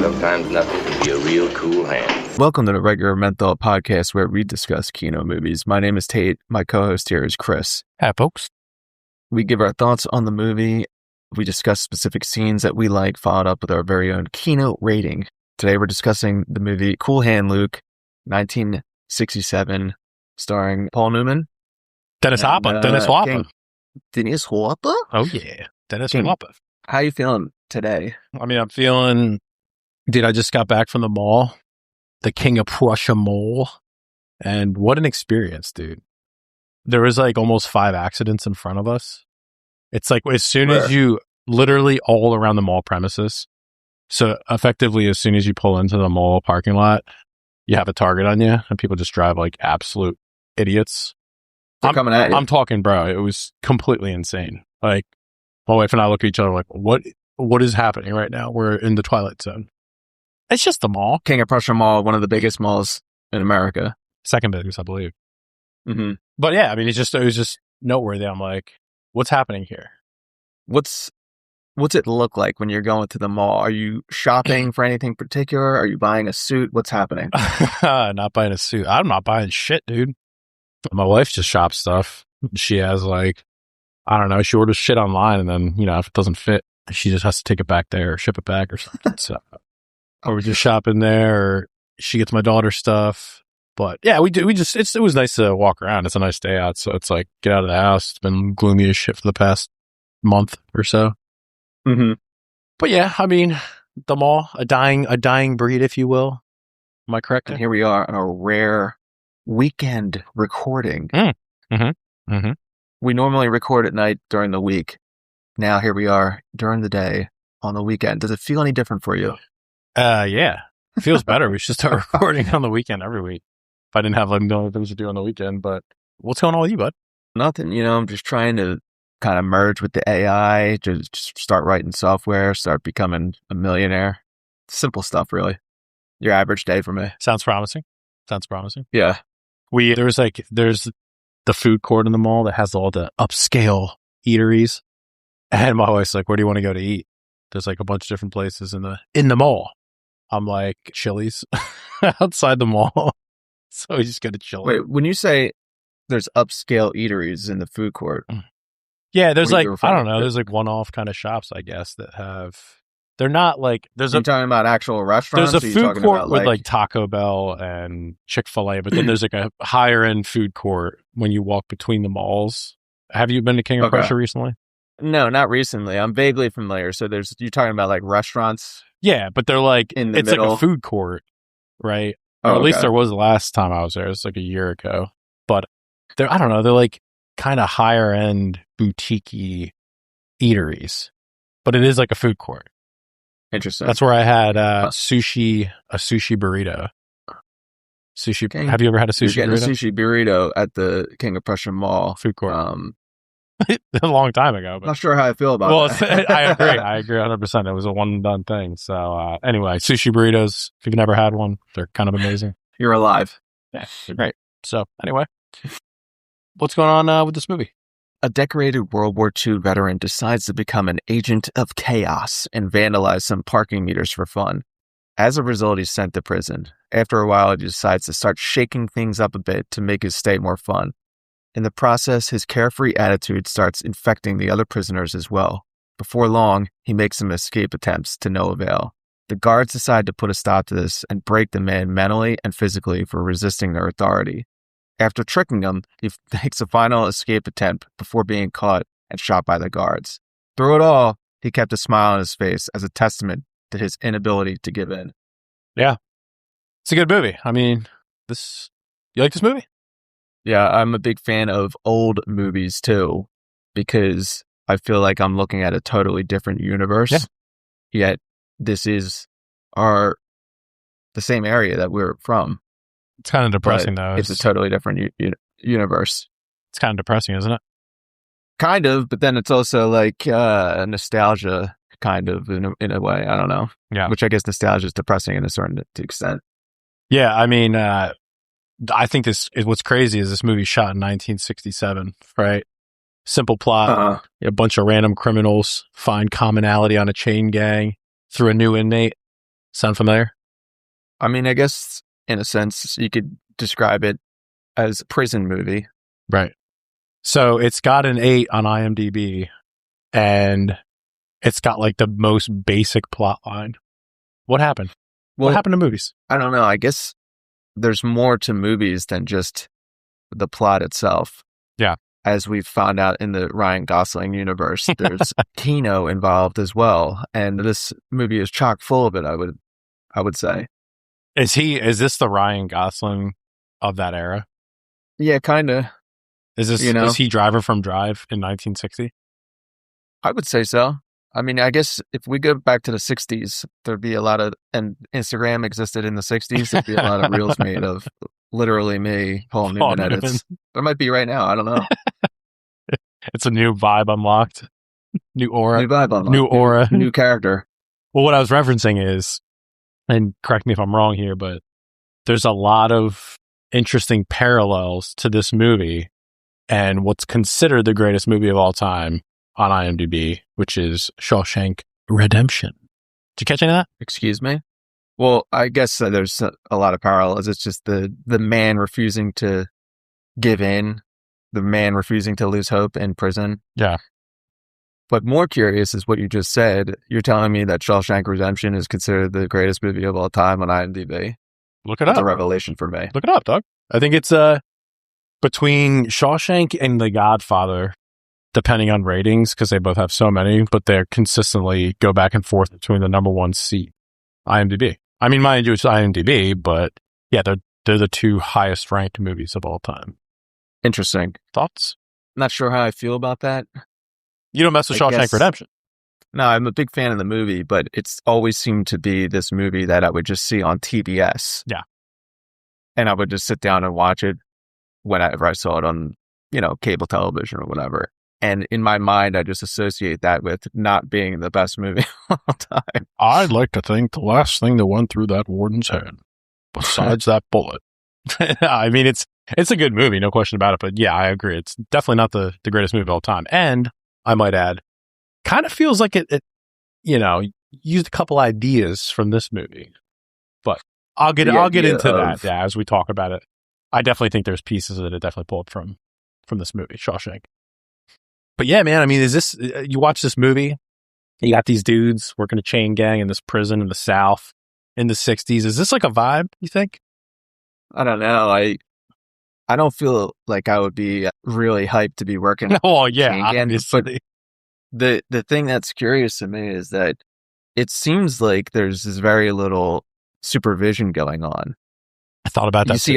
Sometimes nothing can be a real cool hand. Welcome to the Regular Menthol Podcast, where we discuss Kino movies. My name is Tate. My co-host here is Chris. Hi, folks. We give our thoughts on the movie. We discuss specific scenes that we like, followed up with our very own Kino rating. Today we're discussing the movie Cool Hand Luke, 1967, starring Paul Newman. Dennis Hopper. Dennis Hopper. Dennis Hopper? Oh, yeah. Dennis Hopper. How you feeling today? I mean, I'm feeling... Dude, I just got back from the mall. The King of Prussia Mall. And what an experience, dude. There was like almost 5 accidents in front of us. It's like as soon as you... Literally all around the mall premises. So effectively, as soon as you pull into the mall parking lot, you have a target on you. And people just drive like absolute idiots. They're coming at you. I'm talking, bro. It was completely insane. Like, my wife and I look at each other like, what is happening right now? We're in the Twilight Zone. It's just the mall. King of Prussia Mall, one of the biggest malls in America. Second biggest, I believe. Mm-hmm. But yeah, I mean, it was just noteworthy. I'm like, what's happening here? What's it look like when you're going to the mall? Are you shopping for anything particular? Are you buying a suit? What's happening? Not buying a suit. I'm not buying shit, dude. My wife just shops stuff. She has like, I don't know, she orders shit online and then, you know, if it doesn't fit, she just has to take it back there or ship it back or something. So, or we just shop in there, or she gets my daughter stuff. But yeah, it was nice to walk around. It's a nice day out. So it's like, get out of the house. It's been gloomy as shit for the past month or so. Mm-hmm. But yeah, I mean, the mall, a dying breed, if you will. Am I correct? And here we are on a rare weekend recording. We normally record at night during the week. Now here we are during the day on the weekend. Does it feel any different for you? Yeah. It feels better. We should start recording on the weekend every week. If I didn't have like a million things to do on the weekend, but what's going on with you, bud? Nothing. You know, I'm just trying to kind of merge with the AI, just start writing software, start becoming a millionaire. Simple stuff, really. Your average day for me. Sounds promising. Yeah. There's the food court in the mall that has all the upscale eateries. And my wife's like, where do you want to go to eat? There's like a bunch of different places in the mall. I'm like, Chili's outside the mall. So we just go to Chili's. Wait, when you say there's upscale eateries in the food court. Yeah, there's like, I don't know, there's like one-off kind of shops, I guess, that have, they're not like, You're talking about actual restaurants? There's a food court with like Taco Bell and Chick-fil-A, but then there's like a higher end food court when you walk between the malls. Have you been to King of Prussia recently? No, not recently. I'm vaguely familiar. So you're talking about like restaurants? Yeah, but they're like, in the it's middle. like a food court, right? Oh, or at least there was the last time I was there. It's like a year ago. But I don't know, they're like kind of higher end boutique-y eateries. But it is like a food court. Interesting. That's where I had a sushi burrito. King, have you ever had a sushi you're burrito? getting a sushi burrito at the King of Prussia Mall. Food court. A long time ago. But not sure how I feel about that. I agree 100%. It was a one and done thing. So anyway, sushi burritos, if you've never had one, they're kind of amazing. You're alive. Yeah, they're great. So anyway, what's going on with this movie? A decorated World War II veteran decides to become an agent of chaos and vandalize some parking meters for fun. As a result, he's sent to prison. After a while, he decides to start shaking things up a bit to make his stay more fun. In the process, his carefree attitude starts infecting the other prisoners as well. Before long, he makes some escape attempts to no avail. The guards decide to put a stop to this and break the man mentally and physically for resisting their authority. After tricking him, he makes a final escape attempt before being caught and shot by the guards. Through it all, he kept a smile on his face as a testament to his inability to give in. Yeah. It's a good movie. I mean, you like this movie? Yeah, I'm a big fan of old movies too, because I feel like I'm looking at a totally different universe. Yeah. Yet this is the same area that we're from. It's kind of depressing, though. It's a totally different universe. It's kind of depressing, isn't it? Kind of, but then it's also like nostalgia, kind of, in a way. I don't know. Yeah. Which I guess nostalgia is depressing in a certain extent. Yeah, I mean, I think what's crazy is this movie shot in 1967, right? Simple plot. A bunch of random criminals find commonality on a chain gang through a new inmate. Sound familiar? I mean, I guess in a sense you could describe it as a prison movie. Right. So it's got an 8 on IMDb, and it's got like the most basic plot line. What happened? Well, what happened to movies? I don't know. I guess there's more to movies than just the plot itself. Yeah. As we've found out in the Ryan Gosling universe, there's Kino involved as well. And this movie is chock full of it, I would say. Is this the Ryan Gosling of that era? Yeah, kind of. Is he Driver from Drive in 1960? I would say so. I mean, I guess if we go back to the 60s, there'd be a lot of, and Instagram existed in the 60s, there'd be a lot of reels made of literally me, Paul Newman edits. There might be right now. I don't know. It's a new vibe unlocked. New aura. New vibe unlocked. New aura. New character. Well, what I was referencing is, and correct me if I'm wrong here, but there's a lot of interesting parallels to this movie and what's considered the greatest movie of all time on IMDb, which is Shawshank Redemption. Did you catch any of that? Excuse me? Well, I guess there's a lot of parallels. It's just the man refusing to give in, the man refusing to lose hope in prison. Yeah. But more curious is what you just said. You're telling me that Shawshank Redemption is considered the greatest movie of all time on IMDb. Look it That's up. a revelation for me. Look it up, dog. I think it's between Shawshank and The Godfather, depending on ratings, because they both have so many, but they're consistently go back and forth between the number one seat, IMDb. I mean, mind you, it's IMDb, but yeah, they're the two highest ranked movies of all time. Interesting. Thoughts? Not sure how I feel about that. You don't mess with Shawshank Redemption. No, I'm a big fan of the movie, but it's always seemed to be this movie that I would just see on TBS. Yeah. And I would just sit down and watch it whenever I saw it on, cable television or whatever. And in my mind, I just associate that with not being the best movie of all time. I'd like to think the last thing that went through that warden's head, besides that bullet. I mean, it's a good movie, no question about it. But yeah, I agree. It's definitely not the greatest movie of all time. And I might add, kind of feels like it used a couple ideas from this movie. But I'll get into that as we talk about it. I definitely think there's pieces that it definitely pulled from this movie, Shawshank. But yeah, man, I mean, is this, you watch this movie, you got these dudes working a chain gang in this prison in the South in the 60s. Is this like a vibe, you think? I don't know. I don't feel like I would be really hyped to be working. Oh, yeah, obviously. But the thing that's curious to me is that it seems like there's this very little supervision going on. I thought about that. You see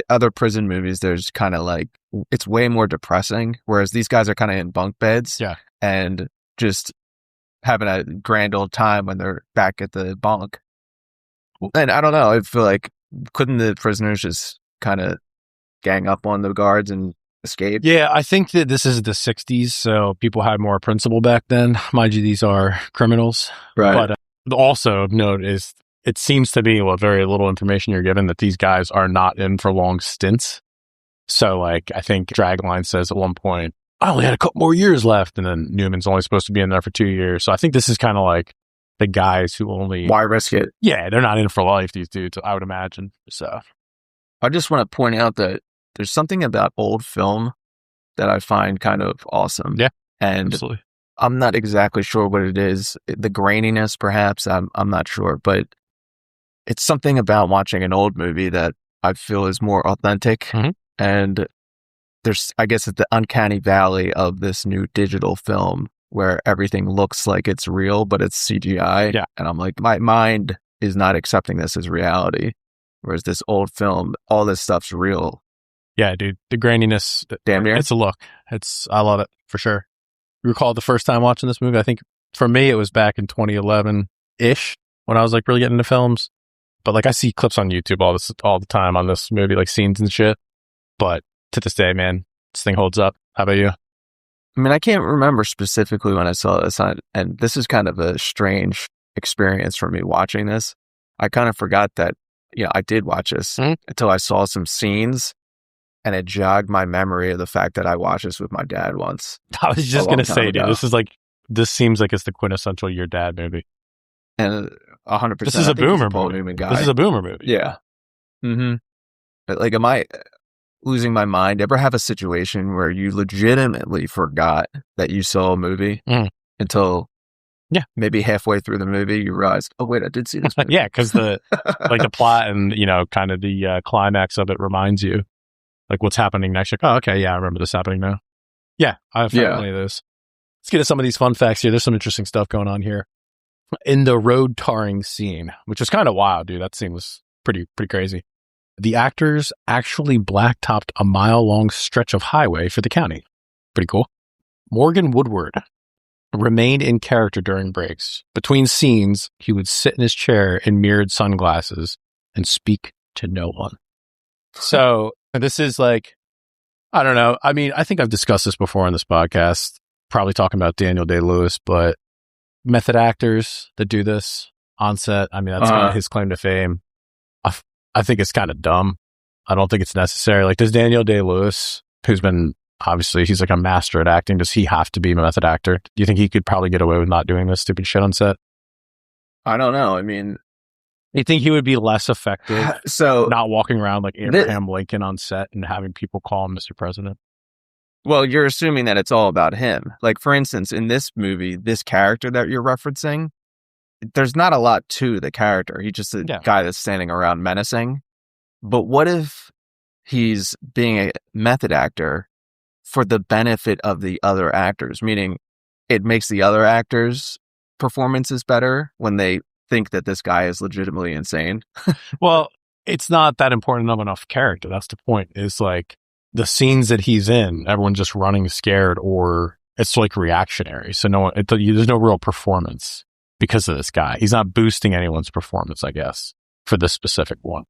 other prison movies, there's kind of like, it's way more depressing, whereas these guys are kind of in bunk beds and just having a grand old time when they're back at the bunk. And I don't know, I feel like, couldn't the prisoners just kind of gang up on the guards and escape? Yeah, I think that this is the 60s, so people had more principle back then. Mind you, these are criminals. Right. But also note is, it seems to be, very little information you're given, that these guys are not in for long stints. So, like, I think Dragline says at one point, I only had a couple more years left, and then Newman's only supposed to be in there for 2 years. So I think this is kind of like the guys who only... Why risk it? Yeah, they're not in for life, these dudes, I would imagine. So I just want to point out that there's something about old film that I find kind of awesome. Yeah, and absolutely. I'm not exactly sure what it is. The graininess, perhaps, I'm not sure, but it's something about watching an old movie that I feel is more authentic. Mm-hmm. And I guess it's the uncanny valley of this new digital film where everything looks like it's real, but it's CGI. Yeah. And I'm like, my mind is not accepting this as reality. Whereas this old film, all this stuff's real. Yeah, dude. The graininess. Damn near. It's a look. I love it for sure. You recall the first time watching this movie? I think for me, it was back in 2011-ish when I was like really getting into films. But like I see clips on YouTube all the time on this movie, like scenes and shit. But to this day, man, this thing holds up. How about you? I mean, I can't remember specifically when I saw this, and this is kind of a strange experience for me watching this. I kind of forgot that, I did watch this until I saw some scenes, and it jogged my memory of the fact that I watched this with my dad once. I was just going to say, dude, this seems like it's the quintessential your dad movie. And 100%. This is a boomer Paul movie. Newman guy. This is a boomer movie. Yeah. Mm-hmm. But like, am I losing my mind? Ever have a situation where you legitimately forgot that you saw a movie until maybe halfway through the movie you realized, oh wait, I did see this movie. Yeah, because the plot and kind of the climax of it reminds you like what's happening next. Like, oh, okay, yeah, I remember this happening now. Yeah, I've found plenty of those. Let's get to some of these fun facts here. There's some interesting stuff going on here. In the road tarring scene, which was kind of wild, dude. That scene was pretty crazy. The actors actually blacktopped a mile-long stretch of highway for the county. Pretty cool. Morgan Woodward remained in character during breaks. Between scenes, he would sit in his chair in mirrored sunglasses and speak to no one. So this is like, I don't know. I mean, I think I've discussed this before on this podcast, probably talking about Daniel Day-Lewis, but method actors that do this on set, I mean, that's kind of his claim to fame. I think it's kind of dumb. I don't think it's necessary. Like, does Daniel Day-Lewis, who's been, obviously, he's like a master at acting, does he have to be a method actor? Do you think he could probably get away with not doing this stupid shit on set? I don't know. I mean, you think he would be less effective so not walking around like Abraham Lincoln on set and having people call him Mr. President? Well, you're assuming that it's all about him. Like, for instance, in this movie, this character that you're referencing, there's not a lot to the character. He's just a guy that's standing around menacing. But what if he's being a method actor for the benefit of the other actors? Meaning, it makes the other actors' performances better when they think that this guy is legitimately insane. Well, it's not that important of enough character. That's the point. Is like the scenes that he's in, everyone's just running scared, or it's like reactionary. So there's no real performance because of this guy. He's not boosting anyone's performance, I guess, for this specific one.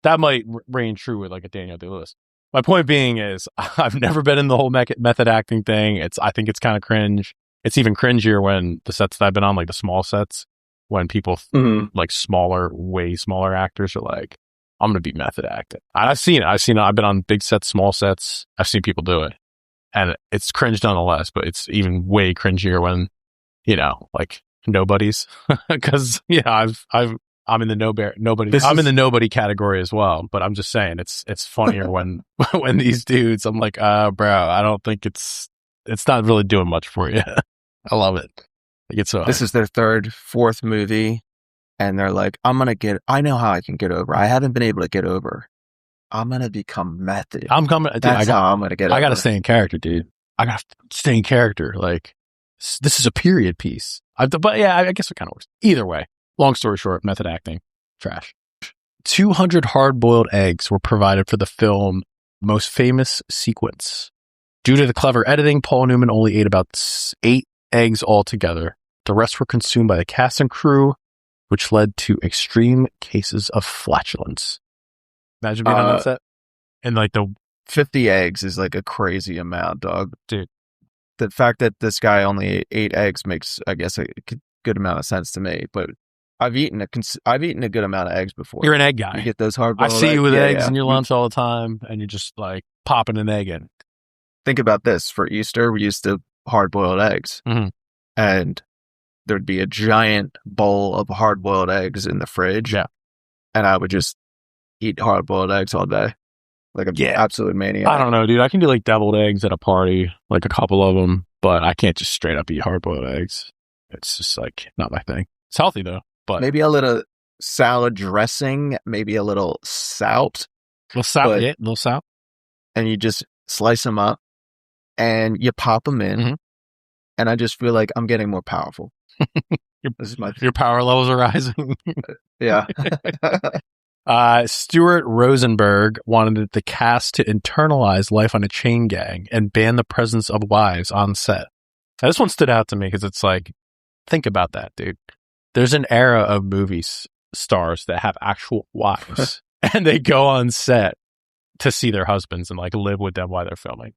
That might reign true with like a Daniel Day-Lewis. My point being is, I've never been in the whole method acting thing. I think it's kind of cringe. It's even cringier when the sets that I've been on, like the small sets, when people like way smaller actors are like, I'm going to be method acting. I've seen it. I've been on big sets, small sets. I've seen people do it. And it's cringe nonetheless, but it's even way cringier when, like nobodies. Because, I'm in the nobody. I'm in the nobody category as well. But I'm just saying it's funnier when when these dudes, I'm like, bro, I don't think it's not really doing much for you. I love it. This is their third, fourth movie. And they're like, I know how I can get over. I haven't been able to get over. I'm going to become method. I'm coming. That's how I'm going to get over. I got to stay in character, dude. I got to stay in character. Like, this is a period piece. But yeah, I guess it kind of works. Either way, long story short, method acting, trash. 200 hard-boiled eggs were provided for the film most famous sequence. Due to the clever editing, Paul Newman only ate about 8 eggs altogether. The rest were consumed by the cast and crew, which led to extreme cases of flatulence. Imagine being on that set. And like the 50 eggs is like a crazy amount, dog. Dude. The fact that this guy only ate 8 eggs makes, I guess, a good amount of sense to me. But I've eaten a good amount of eggs before. You're an egg guy. You get those hard-boiled eggs. I see you with eggs in your lunch all the time, and you're just like popping an egg in. Think about this. For Easter, we used to hard-boiled eggs. Mm-hmm. And there'd be a giant bowl of hard-boiled eggs in the fridge. Yeah. And I would just eat hard-boiled eggs all day. Like an absolute maniac. I don't know, dude. I can do like deviled eggs at a party, like a couple of them, but I can't just straight up eat hard-boiled eggs. It's just like not my thing. It's healthy though, but maybe a little salad dressing, maybe a little salt. Little salt. And you just slice them up and you pop them in. Mm-hmm. And I just feel like I'm getting more powerful. Your power levels are rising. Yeah. Stuart Rosenberg wanted the cast to internalize life on a chain gang and ban the presence of wives on set. Now, this one stood out to me because it's like, think about that, dude. There's an era of movie stars that have actual wives and they go on set to see their husbands and like live with them while they're filming.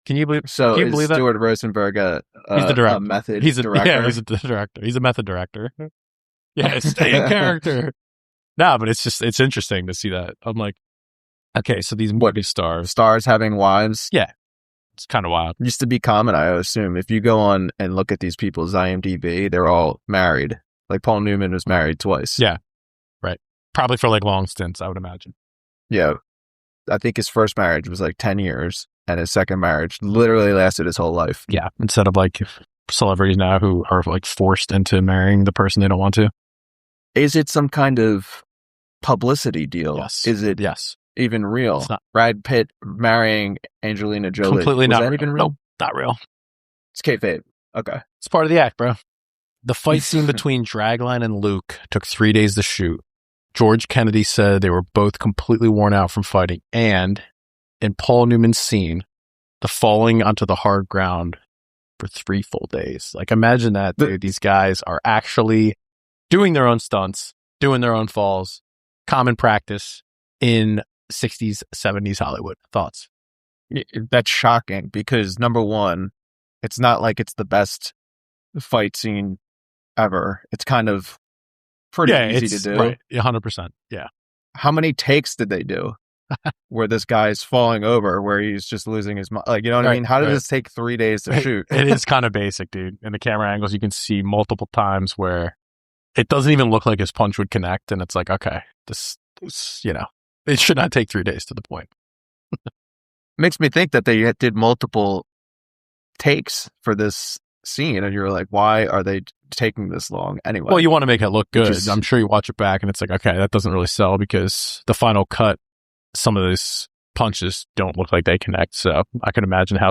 Can you believe? So can you believe Stuart Rosenberg he's the director. A method director? Yeah, he's a director. He's a method director. Yeah, stay in character. No, but it's interesting to see that. I'm like, okay, so these movie stars having wives. Yeah, it's kind of wild. Used to be common, I assume. If you go on and look at these people's IMDb, they're all married. Like Paul Newman was married twice. Yeah. Right. Probably for like long stints, I would imagine. Yeah. I think his first marriage was like 10 years and his second marriage literally lasted his whole life. Yeah. Instead of like celebrities now who are like forced into marrying the person they don't want to. Is it some kind of publicity deal? Yes. Is it yes. even real? It's not. Brad Pitt marrying Angelina Jolie. Completely was not that even real? Nope, not real. It's kayfabe. Okay. It's part of the act, bro. The fight scene between Dragline and Luke took 3 days to shoot. George Kennedy said they were both completely worn out from fighting. And in Paul Newman's scene, the falling onto the hard ground for 3 full days. Like, imagine that, dude. These guys are actually doing their own stunts, doing their own falls, common practice in 60s, 70s Hollywood. Thoughts? That's shocking because, number one, it's not like it's the best fight scene ever. It's kind of pretty easy to do. Right. 100%. Yeah. How many takes did they do where this guy's falling over, where he's just losing his mind? Like, you know what I mean? How did this take 3 days to shoot? It is kind of basic, dude. In the camera angles, you can see multiple times where it doesn't even look like his punch would connect. And it's like, okay, this you know, it should not take 3 days to the point. Makes me think that they did multiple takes for this scene, and you're like, why are they taking this long anyway? Well, you want to make it look good. I'm sure you watch it back and it's like, okay, that doesn't really sell because the final cut, some of those punches don't look like they connect. So I can imagine how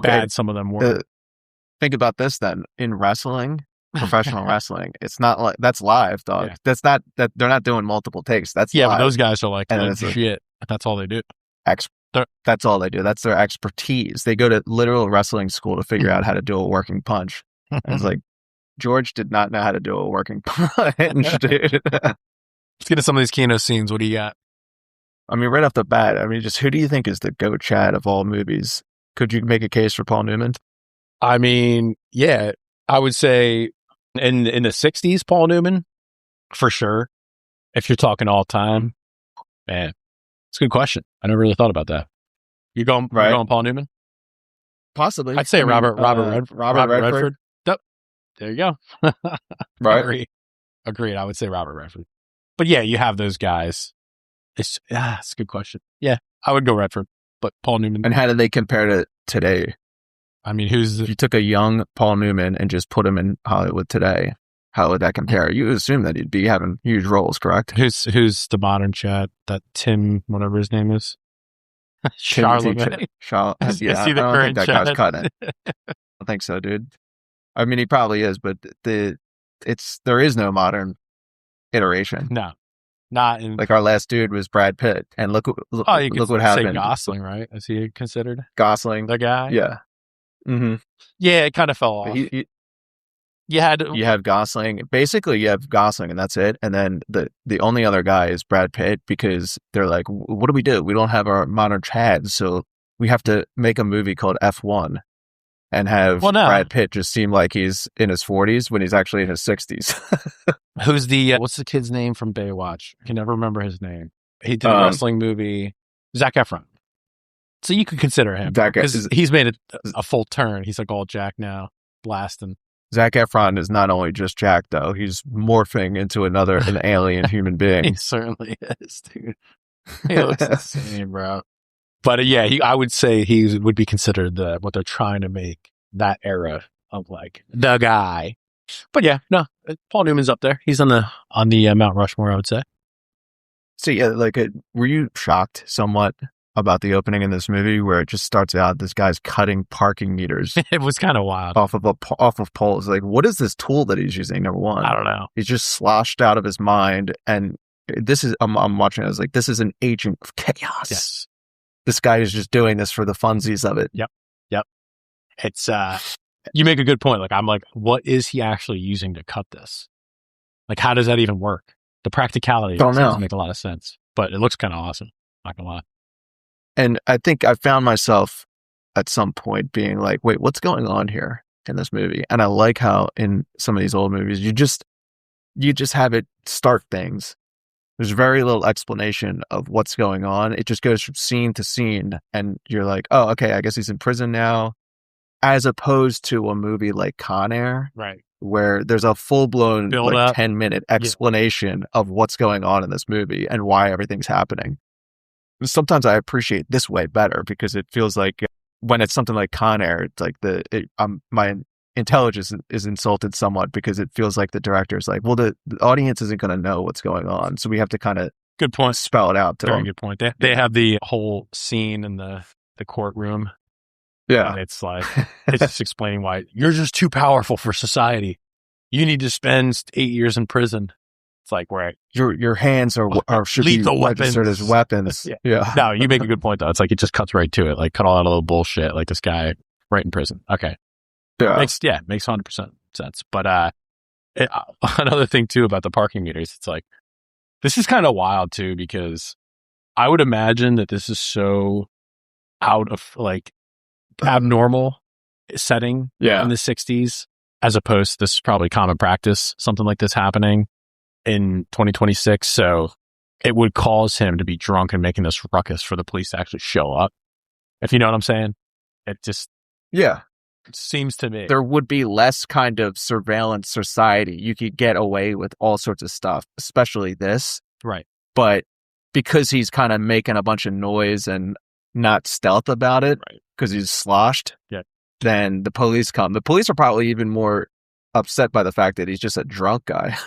bad some of them were. Think about this then. In wrestling, professional wrestling, it's not like that's live, dog. Yeah. That's not that they're not doing multiple takes. That's live. But those guys are like shit. That's all they do. That's all they do. That's their expertise. They go to literal wrestling school to figure out how to do a working punch. And it's like, George did not know how to do a working punch, dude. Let's get to some of these Kino scenes. What do you got? I mean, right off the bat, just who do you think is the GOAT Chad of all movies? Could you make a case for Paul Newman? I mean, yeah, I would say in the 60s, Paul Newman, for sure. If you're talking all time, man. It's a good question. I never really thought about that. You're going Paul Newman? Possibly. I'd say Robert Redford. Yep. There you go. Right. Agreed. I would say Robert Redford. But yeah, you have those guys. It's a good question. Yeah, I would go Redford, but Paul Newman. And how do they compare to today? I mean, if you took a young Paul Newman and just put him in Hollywood today, how would that compare? You assume that he'd be having huge roles, correct? Who's the modern Chad? That Tim, whatever his name is? Charlemagne. I don't think that guy's cutting it. I don't think so, dude. I mean, he probably is, but there is no modern iteration. No, not in. Like our last dude was Brad Pitt, and look what happened. Say Gosling, right? Is he considered Gosling the guy? Yeah. Mm-hmm. Yeah, it kind of fell off. You have Gosling. Basically, you have Gosling, and that's it. And then the only other guy is Brad Pitt because they're like, what do? We don't have our modern Chad, so we have to make a movie called F1 and have Brad Pitt just seem like he's in his 40s when he's actually in his 60s. Who's what's the kid's name from Baywatch? I can never remember his name. He did a wrestling movie. Zac Efron. So you could consider him because he's made a full turn. He's like all jacked now, blasting. Zac Efron is not only just jacked, though. He's morphing into an alien human being. He certainly is, dude. He looks insane, bro. But I would say he would be considered what they're trying to make that era of like the guy. But yeah, no, Paul Newman's up there. He's on the Mount Rushmore, I would say. So yeah, were you shocked somewhat about the opening in this movie where it just starts out, this guy's cutting parking meters? It was kind of wild. Off of poles. Like, what is this tool that he's using, number one? I don't know. He's just sloshed out of his mind. And I'm watching it, I was like, this is an agent of chaos. Yes. This guy is just doing this for the funsies of it. Yep. It's, you make a good point. Like, I'm like, what is he actually using to cut this? Like, how does that even work? The practicality doesn't make a lot of sense, but it looks kind of awesome. Not gonna lie. And I think I found myself at some point being like, wait, what's going on here in this movie? And I like how in some of these old movies, you just have it start things. There's very little explanation of what's going on. It just goes from scene to scene. And you're like, oh, okay, I guess he's in prison now. As opposed to a movie like Con Air. Right. where there's a full-blown Build like up. 10-minute explanation of what's going on in this movie and why everything's happening. Sometimes I appreciate this way better because it feels like when it's something like Con Air, it's like my intelligence is insulted somewhat because it feels like the director's like, well, the audience isn't going to know what's going on, so we have to kind of Good point. spell it out to Very them. good point. They have the whole scene in the courtroom. Yeah. And it's like, it's just explaining why you're just too powerful for society. You need to spend 8 years in prison. It's like, where your hands should be lethal registered weapons. as weapons. Yeah. No, you make a good point though. It's like, it just cuts right to it. Like, cut all that little bullshit. Like, this guy right in prison. Okay. Yeah. Makes 100% sense. But, another thing too about the parking meters, it's like, this is kind of wild too, because I would imagine that this is so out of like abnormal setting in the 60s, as opposed to this is probably common practice, something like this happening in 2026. So it would cause him to be drunk and making this ruckus for the police to actually show up. If you know what I'm saying? It just seems to me there would be less kind of surveillance society. You could get away with all sorts of stuff, especially this. Right. But because he's kind of making a bunch of noise and not stealth about it, because he's sloshed, then the police come. The police are probably even more upset by the fact that he's just a drunk guy.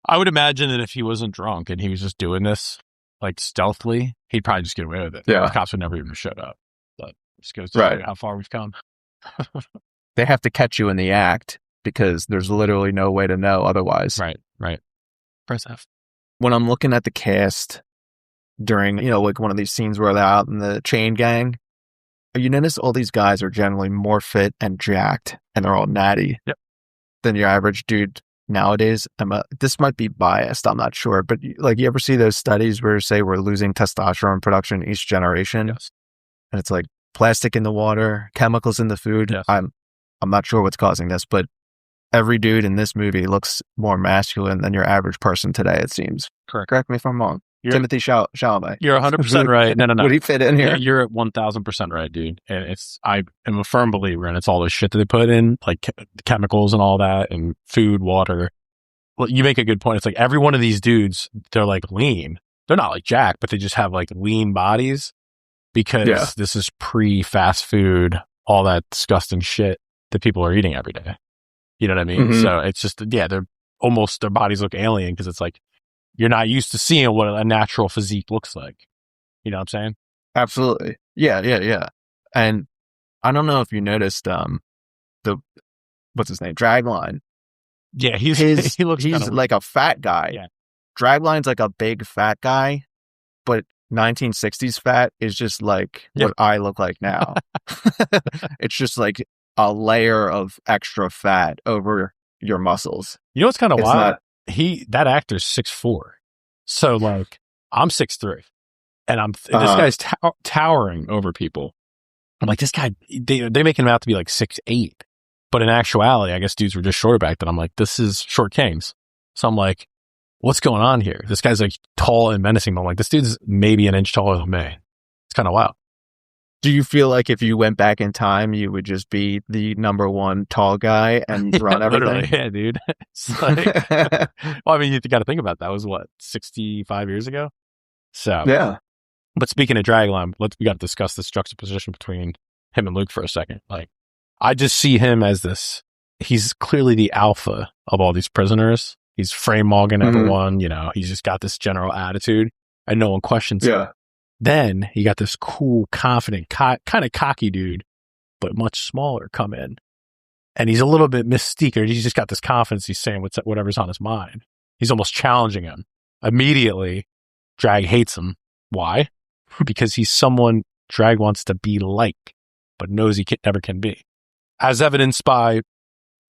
I would imagine that if he wasn't drunk and he was just doing this like stealthily, he'd probably just get away with it. Yeah. The cops would never even have showed up. But just goes to show you how far we've come. They have to catch you in the act because there's literally no way to know otherwise. Right. Press F. When I'm looking at the cast during, like one of these scenes where they're out in the chain gang, you notice all these guys are generally more fit and jacked and they're all natty than your average dude nowadays. This might be biased, I'm not sure, but like, you ever see those studies where say we're losing testosterone production each generation? Yes. And it's like plastic in the water, chemicals in the food. Yes. I'm not sure what's causing this, but every dude in this movie looks more masculine than your average person today, it seems. Correct me if I'm wrong. Timothy Chalamet. You're 100% right. No. Would he fit in here? Yeah, you're at 1,000% right, dude. And I am a firm believer, and it's all the shit that they put in, like chemicals and all that, and food, water. Well, you make a good point. It's like every one of these dudes, they're like lean. They're not like jacked, but they just have like lean bodies because this is pre-fast food, all that disgusting shit that people are eating every day. You know what I mean? Mm-hmm. So it's just, they're almost, their bodies look alien because it's like, you're not used to seeing what a natural physique looks like. You know what I'm saying? Absolutely. Yeah. And I don't know if you noticed what's his name? Dragline. Yeah, he looks he's like a fat guy. Yeah. Dragline's like a big fat guy, but 1960s fat is just like what I look like now. It's just like a layer of extra fat over your muscles. You know what's kind of wild? That actor's 6'4". So like I'm 6'3", and this guy's towering over people. I'm like, this guy, they make him out to be like 6'8", but in actuality, I guess dudes were just shorter back then. I'm like, this is short kings. So I'm like, what's going on here? This guy's like tall and menacing, but I'm like, this dude's maybe an inch taller than me. It's kind of wild. Do you feel like if you went back in time, you would just be the number one tall guy and run everything? Literally, yeah, dude. It's like, well, I mean, you got to think about that. Was what, 65 years ago? So, yeah. But speaking of Dragline, we got to discuss this juxtaposition between him and Luke for a second. Like, I just see him as this. He's clearly the alpha of all these prisoners. He's frame-mogging everyone. You know, he's just got this general attitude, and no one questions him. Then you got this cool, confident, kind of cocky dude, but much smaller, come in. And he's a little bit mystique. He's just got this confidence. He's saying whatever's on his mind. He's almost challenging him. Immediately, Drag hates him. Why? Because he's someone Drag wants to be like, but knows he never can be. As evidenced by,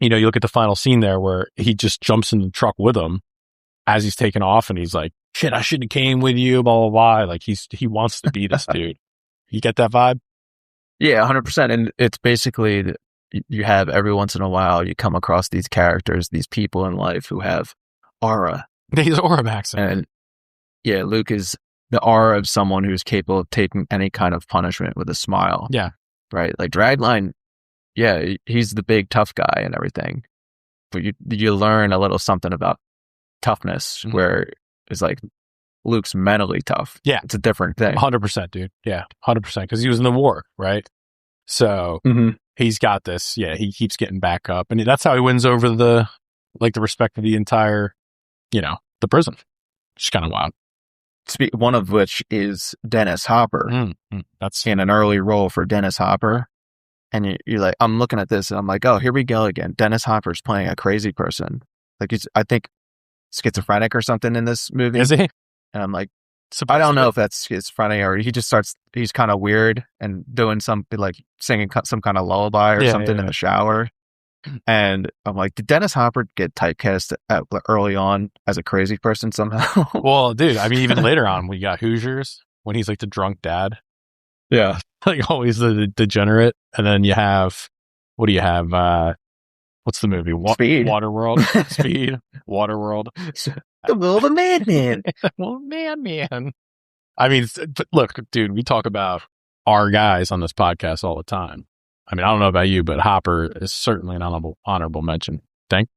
you look at the final scene there where he just jumps in the truck with him as he's taking off, and he's like, shit, I shouldn't have came with you, blah, blah, blah. Like, he wants to be this dude. You get that vibe? Yeah, 100%. And it's basically, you have every once in a while, you come across these characters, these people in life who have aura. He's aura maxing. And yeah, Luke is the aura of someone who's capable of taking any kind of punishment with a smile. Yeah. Right? Like Dragline, yeah, he's the big tough guy and everything. but you learn a little something about toughness, where it's like Luke's mentally tough. Yeah. It's a different thing. 100%, dude. Yeah, 100%. Because he was in the war, right? So he's got this. Yeah, he keeps getting back up. And that's how he wins over the respect of the entire, the prison. It's kind of wild. One of which is Dennis Hopper. That's in an early role for Dennis Hopper. And you're like, I'm looking at this and I'm like, oh, here we go again. Dennis Hopper's playing a crazy person. Like he's, I think, schizophrenic or something in this movie. Is he? And I'm like, I don't know if that's schizophrenic or he's kind of weird and doing something like singing some kind of lullaby or something in the shower. And I'm like, did Dennis Hopper get typecast early on as a crazy person somehow? Well, dude, I mean, even later on, we got Hoosiers when he's like the drunk dad. Yeah. Like always the degenerate. And then you have, what do you have? What's the movie? Speed. Waterworld. Speed. Waterworld. The Will of a Madman. Well, man. I mean, look, dude, we talk about our guys on this podcast all the time. I mean, I don't know about you, but Hopper is certainly an honorable mention. Think?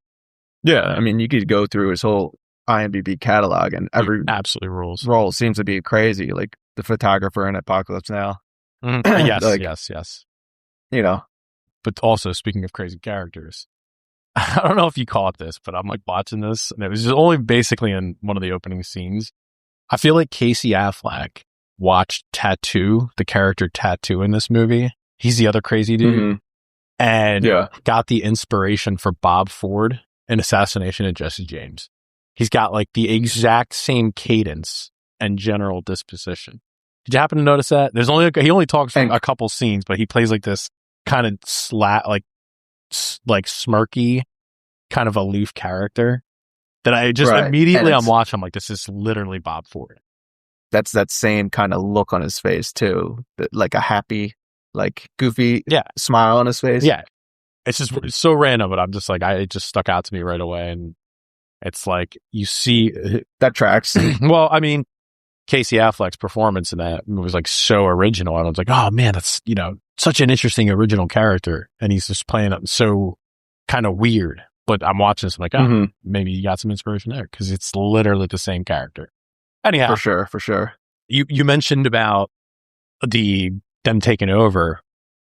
Yeah. I mean, you could go through his whole IMDb catalog and every absolutely rules. Role seems to be crazy. Like the photographer in Apocalypse Now. Yes, like, yes. But also, speaking of crazy characters, I don't know if you caught this, but I'm like watching this, and it was just only basically in one of the opening scenes. I feel like Casey Affleck watched Tattoo, the character Tattoo in this movie. He's the other crazy dude. And got the inspiration for Bob Ford in Assassination of Jesse James. He's got like the exact same cadence and general disposition. Did you happen to notice that? There's only he only talks for a couple scenes, but he plays like this kind of like smirky, kind of aloof character that I just immediately I'm watching. I'm like, this is literally Bob Ford. That's that same kind of look on his face too, like a happy, like goofy smile on his face. Yeah, it's so random, but I'm just like, it just stuck out to me right away, and it's like you see that tracks. Well, I mean, Casey Affleck's performance in that was like so original. I was like, oh man, that's, such an interesting original character. And he's just playing it so kind of weird. But I'm watching this, I'm like, maybe you got some inspiration there because it's literally the same character. Anyhow. For sure. You mentioned about them taking over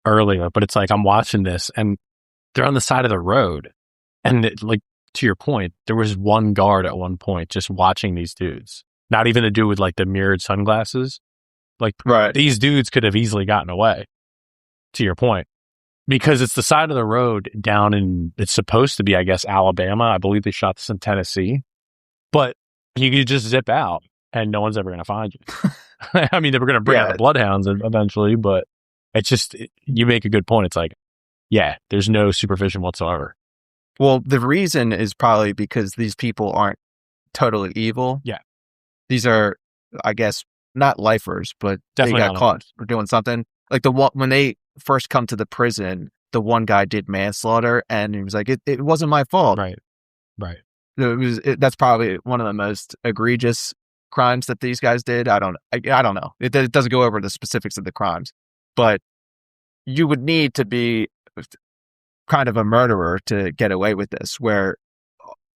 earlier, but it's like I'm watching this and they're on the side of the road. And like, to your point, there was one guard at one point just watching these dudes. Not even to do with like the mirrored sunglasses. Like these dudes could have easily gotten away, to your point, because it's the side of the road down in, it's supposed to be, I guess, Alabama. I believe they shot this in Tennessee, but you could just zip out and no one's ever going to find you. I mean, they were going to bring out the bloodhounds eventually, but it's just, you make a good point. It's like, there's no supervision whatsoever. Well, the reason is probably because these people aren't totally evil. Yeah. These are, I guess, not lifers, but definitely they got caught for doing something. Like when they first come to the prison, the one guy did manslaughter, and he was like, "It wasn't my fault." Right. That's probably one of the most egregious crimes that these guys did. I don't know. It doesn't go over the specifics of the crimes, but you would need to be kind of a murderer to get away with this, where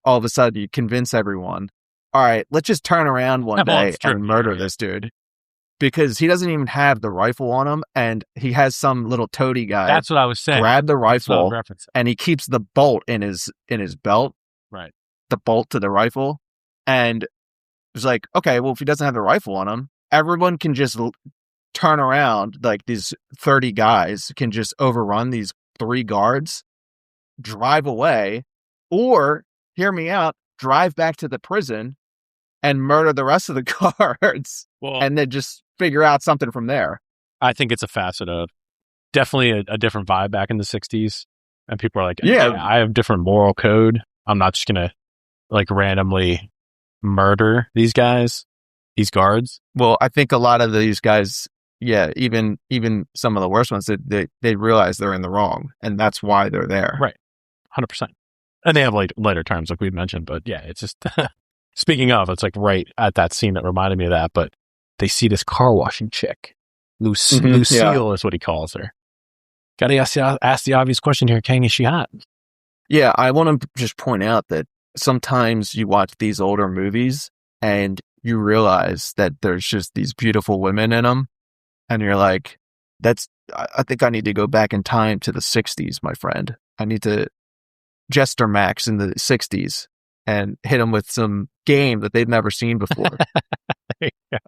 all of a sudden you convince everyone, all right, let's just turn around one day and murder this dude, because he doesn't even have the rifle on him, and he has some little toady guy. That's what I was saying. Grab the rifle, and he keeps the bolt in his belt. Right. The bolt to the rifle, and it's like, okay, well, if he doesn't have the rifle on him, everyone can just turn around. Like these 30 guys can just overrun these 3 guards, drive away, or hear me out, drive back to the prison and murder the rest of the guards, and then just figure out something from there. I think it's a facet of definitely a different vibe back in the 60s. And people are like, I have different moral code. I'm not just going to like randomly murder these guys, these guards. Well, I think a lot of these guys, even some of the worst ones, they realize they're in the wrong, and that's why they're there. Right. 100%. And they have later terms, like we mentioned, but it's just, speaking of, it's like right at that scene that reminded me of that, but they see this car washing chick. Lucille is what he calls her. Gotta ask the obvious question here, Kang, is she hot? Yeah, I want to just point out that sometimes you watch these older movies and you realize that there's just these beautiful women in them. And you're like, I think I need to go back in time to the 60s, my friend. I need to Jester Max in the 60s and hit them with some game that they've never seen before. Yeah,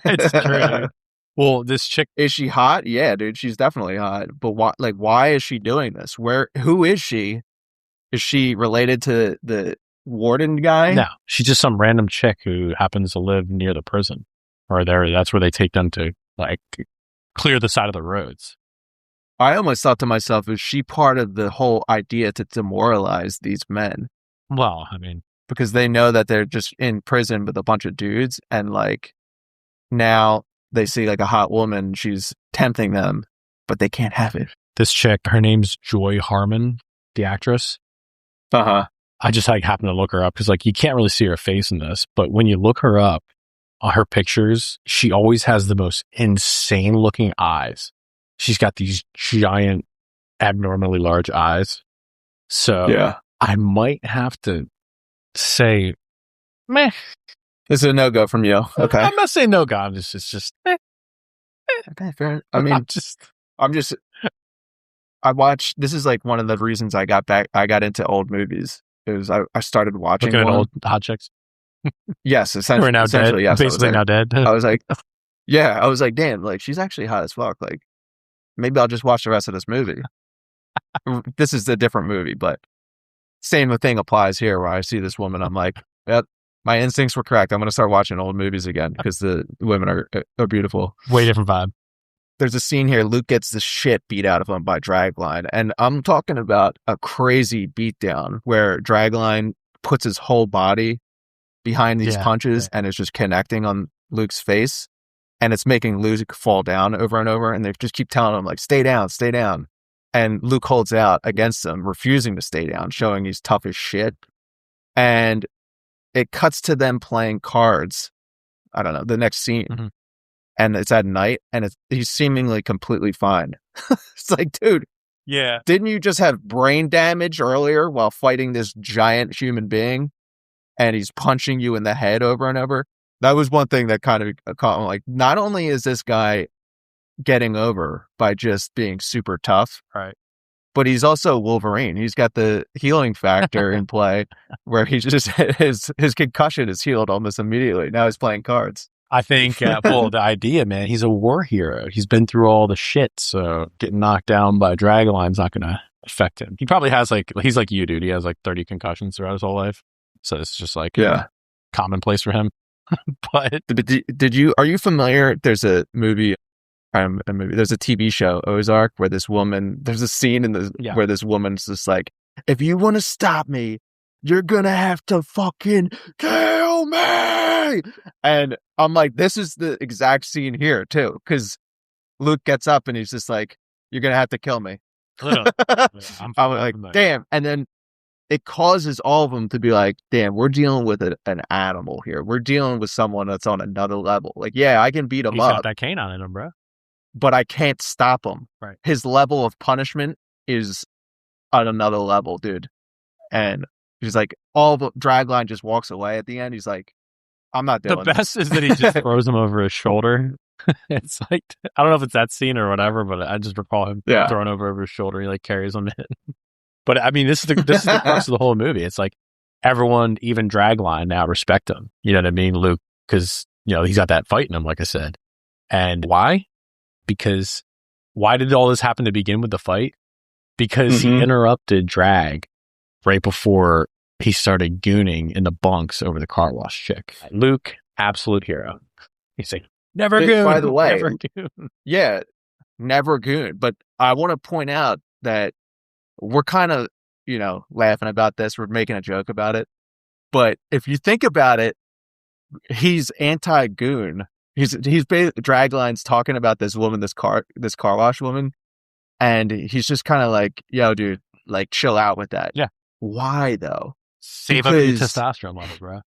it's true, dude. Well, this chick... Is she hot? Yeah, dude, she's definitely hot. But why is she doing this? Who is she? Is she related to the warden guy? No, she's just some random chick who happens to live near the prison. Or that's where they take them to, like, clear the side of the roads. I almost thought to myself, is she part of the whole idea to demoralize these men? Well, I mean... Because they know that they're just in prison with a bunch of dudes, and, like, now they see, like, a hot woman, she's tempting them, but they can't have it. This chick, her name's Joy Harmon, the actress. Uh-huh. I just, like, happened to look her up, because, like, you can't really see her face in this, but when you look her up, on her pictures, she always has the most insane-looking eyes. She's got these giant, abnormally large eyes. So, yeah. I might have to say, meh. This is a no-go from you. Okay. I'm not saying no-go. It's just, eh. Okay, fair. I mean, I watched, this is like one of the reasons I got into old movies. It was, I started watching looking at old hot chicks. Yes, essentially. We're now dead. Yes, basically now dead. I was like, damn, like, she's actually hot as fuck. Like, maybe I'll just watch the rest of this movie. This is a different movie, but same thing applies here where I see this woman. I'm like, yep, my instincts were correct. I'm going to start watching old movies again because the women are beautiful. Way different vibe. There's a scene here. Luke gets the shit beat out of him by Dragline. And I'm talking about a crazy beatdown where Dragline puts his whole body behind these punches and is just connecting on Luke's face. And it's making Luke fall down over and over. And they just keep telling him, like, stay down, stay down. And Luke holds out against them, refusing to stay down, showing he's tough as shit. And it cuts to them playing cards. I don't know, the next scene. Mm-hmm. And it's at night, and he's seemingly completely fine. It's like, dude, didn't you just have brain damage earlier while fighting this giant human being? And he's punching you in the head over and over. That was one thing that kind of caught me. Like, not only is this guy getting over by just being super tough, right, but he's also Wolverine. He's got the healing factor in play where he's just his concussion is healed almost immediately. Now he's playing cards. I think, the idea, man, he's a war hero. He's been through all the shit, so getting knocked down by Dragline's not going to affect him. He probably has, like, he's like you, dude. He has like 30 concussions throughout his whole life. So it's just like commonplace for him. But are you familiar? There's a movie, there's a TV show, Ozark, where there's a scene where this woman's just like, if you want to stop me, you're going to have to fucking kill me. And I'm like, this is the exact scene here too. Cause Luke gets up and he's just like, you're going to have to kill me. I'm like, damn. And then it causes all of them to be like, damn, we're dealing with an animal here. We're dealing with someone that's on another level. Like, yeah, I can beat him up. He's got that canine in him, bro. But I can't stop him. Right. His level of punishment is on another level, dude. And he's like, Dragline just walks away at the end. He's like, I'm not doing The best is that he just throws him over his shoulder. It's like, I don't know if it's that scene or whatever, but I just recall him throwing over his shoulder. He like carries him in. But I mean, this is the crux of the whole movie. It's like everyone, even Dragline, now respect him. You know what I mean, Luke? Because, you know, he's got that fight in him, like I said. And why? Because why did all this happen to begin with the fight? Because he interrupted Drag right before he started gooning in the bunks over the car wash chick. Luke, absolute hero. He's like, never goon. By the way, never goon. Yeah, never goon. But I want to point out that we're kind of, you know, laughing about this. We're making a joke about it. But if you think about it, he's anti-goon. He's Dragline's talking about this woman, this car wash woman. And he's just kind of like, yo, dude, like, chill out with that. Yeah. Why, though? Save up your testosterone level, bro.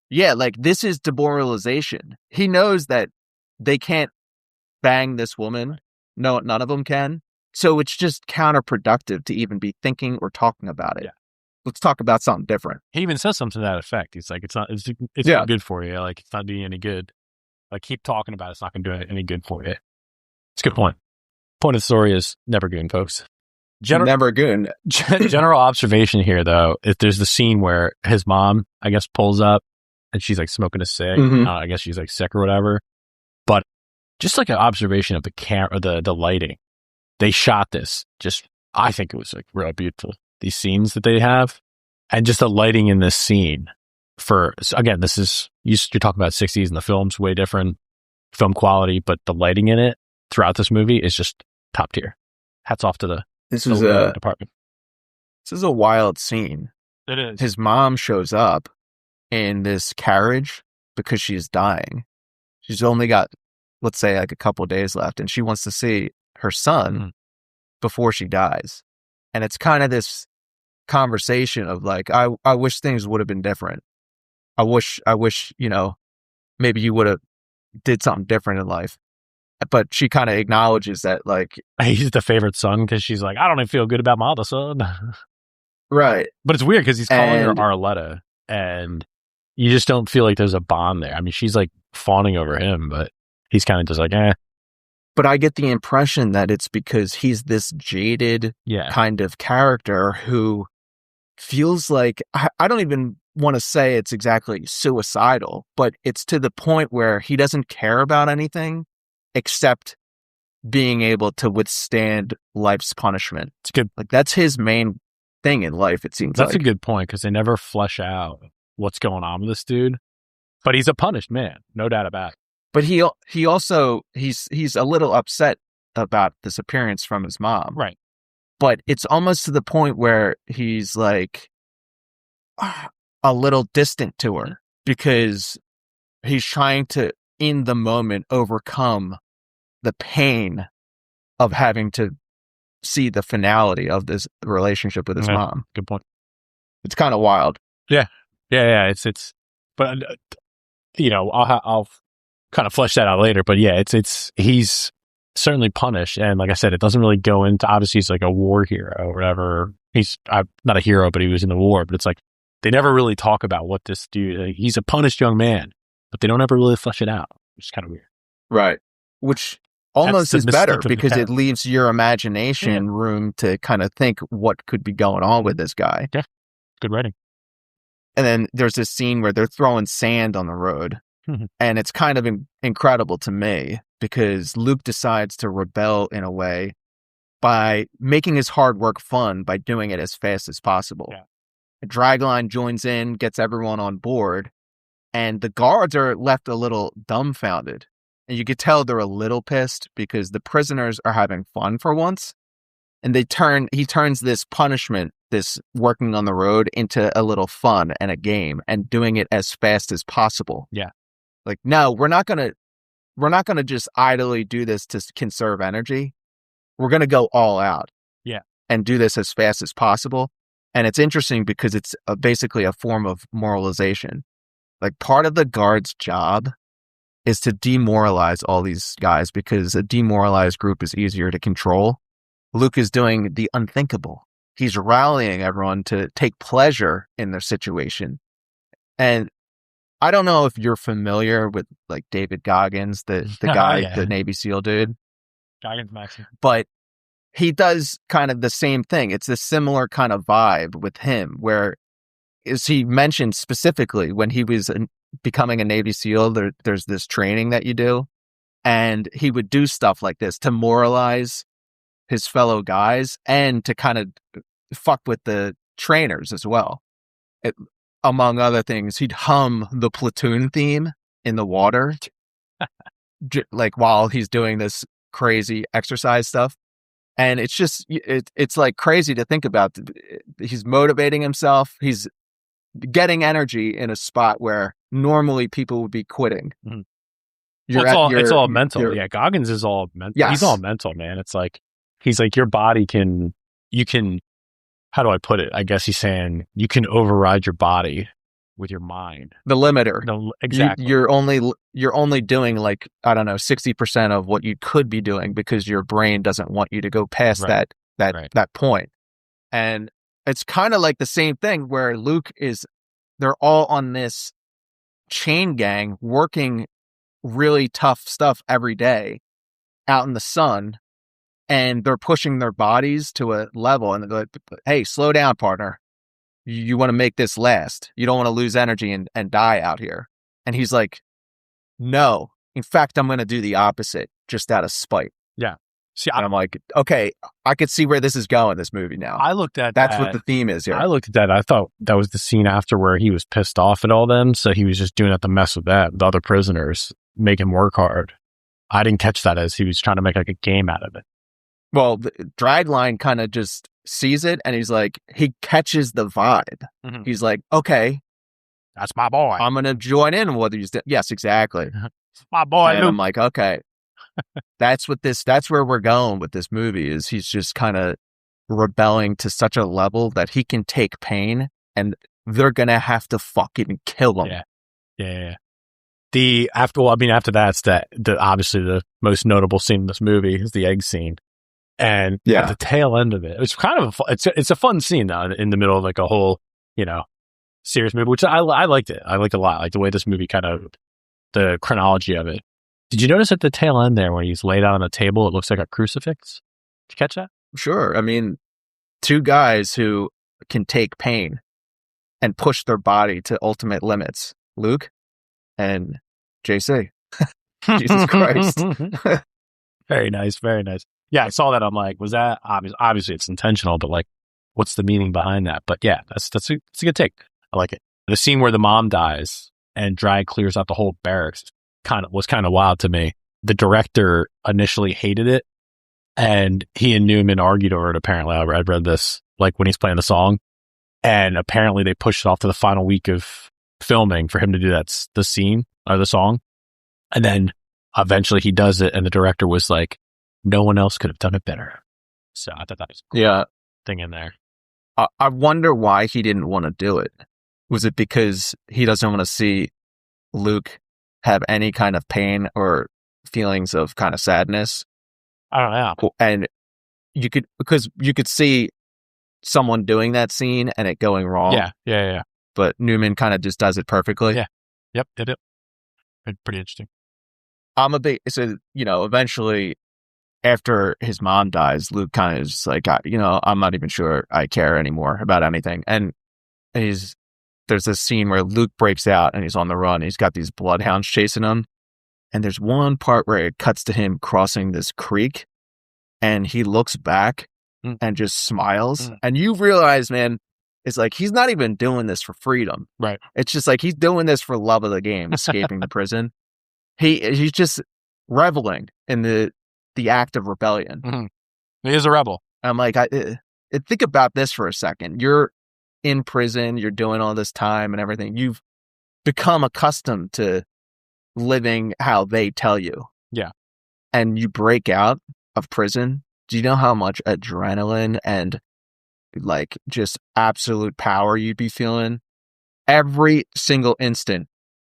Yeah, like, this is demoralization. He knows that they can't bang this woman. No, none of them can. So it's just counterproductive to even be thinking or talking about it. Yeah. let's talk about something different. He even says something to that effect. He's like, it's not good for you. Like, it's not doing any good. Like, keep talking about it. It's not going to do any good for you. It's a good point. Point of the story is never goon, folks. Never goon. General observation here, though, if there's the scene where his mom, I guess, pulls up and she's like smoking a cig. Mhm. I guess she's like sick or whatever. But just like an observation of the camera, the lighting, they shot this. I think it was like real beautiful. These scenes that they have, and just the lighting in this scene. Again, this is you're talking about 60s, and the film's way different film quality, but the lighting in it throughout this movie is just top tier. Hats off to the department. This is a wild scene. It is. His mom shows up in this carriage because she's dying. She's only got, let's say, like a couple days left, and she wants to see her son before she dies. And it's kind of this conversation of like, I wish things would have been different. I wish, maybe you would have did something different in life. But she kind of acknowledges that, like, he's the favorite son because she's like, I don't even feel good about my other son. Right. But it's weird because he's calling her Arletta, and you just don't feel like there's a bond there. I mean, she's like fawning over him, but he's kind of just like, eh. But I get the impression that it's because he's this jaded kind of character who feels like, I don't even want to say it's exactly suicidal, but it's to the point where he doesn't care about anything except being able to withstand life's punishment. It's good. Like, that's his main thing in life, it seems. That's a good point, because they never flesh out what's going on with this dude. But he's a punished man, no doubt about it. But he also he's a little upset about this appearance from his mom. Right. But it's almost to the point where he's like a little distant to her, because he's trying to, in the moment, overcome the pain of having to see the finality of this relationship with his mom. Good point. It's kind of wild. Yeah. It's, but I'll kind of flesh that out later. But yeah, he's certainly punished, and like I said, it doesn't really go into. Obviously, he's like a war hero or whatever. He's not a hero, but he was in the war. But it's like they never really talk about what this dude. He's a punished young man, but they don't ever really flesh it out, which is kind of weird. Right. Which almost is better, because it leaves your imagination room to kind of think what could be going on with this guy. Yeah. Good writing. And then there's this scene where they're throwing sand on the road. And it's kind of incredible to me, because Luke decides to rebel in a way by making his hard work fun by doing it as fast as possible. Yeah. A Dragline joins in, gets everyone on board, and the guards are left a little dumbfounded. And you could tell they're a little pissed, because the prisoners are having fun for once. And he turns this punishment, this working on the road, into a little fun and a game, and doing it as fast as possible. Yeah. Like, no, we're not gonna just idly do this to conserve energy. We're gonna go all out. Yeah. And do this as fast as possible. And it's interesting because it's basically a form of moralization. Like, part of the guard's job is to demoralize all these guys, because a demoralized group is easier to control. Luke is doing the unthinkable. He's rallying everyone to take pleasure in their situation. And I don't know if you're familiar with, like, David Goggins, the guy, the Navy SEAL dude. Goggins Maxim. But he does kind of the same thing. It's a similar kind of vibe with him, where, as he mentioned specifically, when he was becoming a Navy SEAL, there's this training that you do, and he would do stuff like this to moralize his fellow guys and to kind of fuck with the trainers as well. Among other things, he'd hum the platoon theme in the water, like, while he's doing this crazy exercise stuff. And it's just, it's like crazy to think about. He's motivating himself. He's getting energy in a spot where normally people would be quitting. Mm-hmm. It's all mental. Yeah, Goggins is all mental. Yes. He's all mental, man. It's like, he's like, your body you can, how do I put it? I guess he's saying you can override your body with your mind. The limiter. Exactly. You're only doing, like, I don't know, 60% of what you could be doing, because your brain doesn't want you to go past that point. And it's kind of like the same thing where they're all on this chain gang working really tough stuff every day out in the sun, and they're pushing their bodies to a level, and they're like, hey, slow down, partner. You want to make this last. You don't want to lose energy and die out here. And he's like, no. In fact, I'm going to do the opposite just out of spite. Yeah. See, and I'm like, okay, I could see where this is going, this movie now. I looked at That's what the theme is here. I looked at that. I thought that was the scene after where he was pissed off at all them. So he was just doing that to mess with the other prisoners, make him work hard. I didn't catch that as he was trying to make like a game out of it. Well, Dragline kind of just sees it, and he's like, he catches the vibe. Mm-hmm. He's like, okay, that's my boy. I'm going to join in with you. Yes, exactly. My boy. And I'm like, okay, that's where we're going with this movie, is he's just kind of rebelling to such a level that he can take pain and they're going to have to fucking kill him. Yeah. After that's obviously the most notable scene in this movie is the egg scene. And at the tail end of it, it's kind of it's a fun scene though, in the middle of like a whole, serious movie, which I liked it. I liked it a lot. Like the way this movie the chronology of it. Did you notice at the tail end there when he's laid out on a table, it looks like a crucifix? Did you catch that? Sure. I mean, two guys who can take pain and push their body to ultimate limits. Luke and JC. Jesus Christ. Very nice. Very nice. Yeah, I saw that. I'm like, was that obviously it's intentional, but like, what's the meaning behind that? But yeah, it's a good take. I like it. The scene where the mom dies and Drag clears out the whole barracks was kind of wild to me. The director initially hated it, and he and Newman argued over it. Apparently, I read this like when he's playing the song, and apparently they pushed it off to the final week of filming for him to do the scene or the song, and then eventually he does it, and the director was like, no one else could have done it better. So I thought that was a cool thing in there. I wonder why he didn't want to do it. Was it because he doesn't want to see Luke have any kind of pain or feelings of kind of sadness? I don't know. And you could see someone doing that scene and it going wrong. Yeah. But Newman kind of just does it perfectly. Yeah. Yep. Did it. Pretty interesting. Eventually, after his mom dies, Luke kind of is just like, I'm not even sure I care anymore about anything. And there's this scene where Luke breaks out and he's on the run. He's got these bloodhounds chasing him. And there's one part where it cuts to him crossing this creek and he looks back and just smiles. And you realize, man, it's like, he's not even doing this for freedom. Right. It's just like, he's doing this for love of the game, escaping the prison. He's just reveling in the act of rebellion. Mm-hmm. He is a rebel. I'm like, think about this for a second. You're in prison, you're doing all this time and everything. You've become accustomed to living how they tell you. Yeah. And you break out of prison. Do you know how much adrenaline and like just absolute power you'd be feeling? Every single instant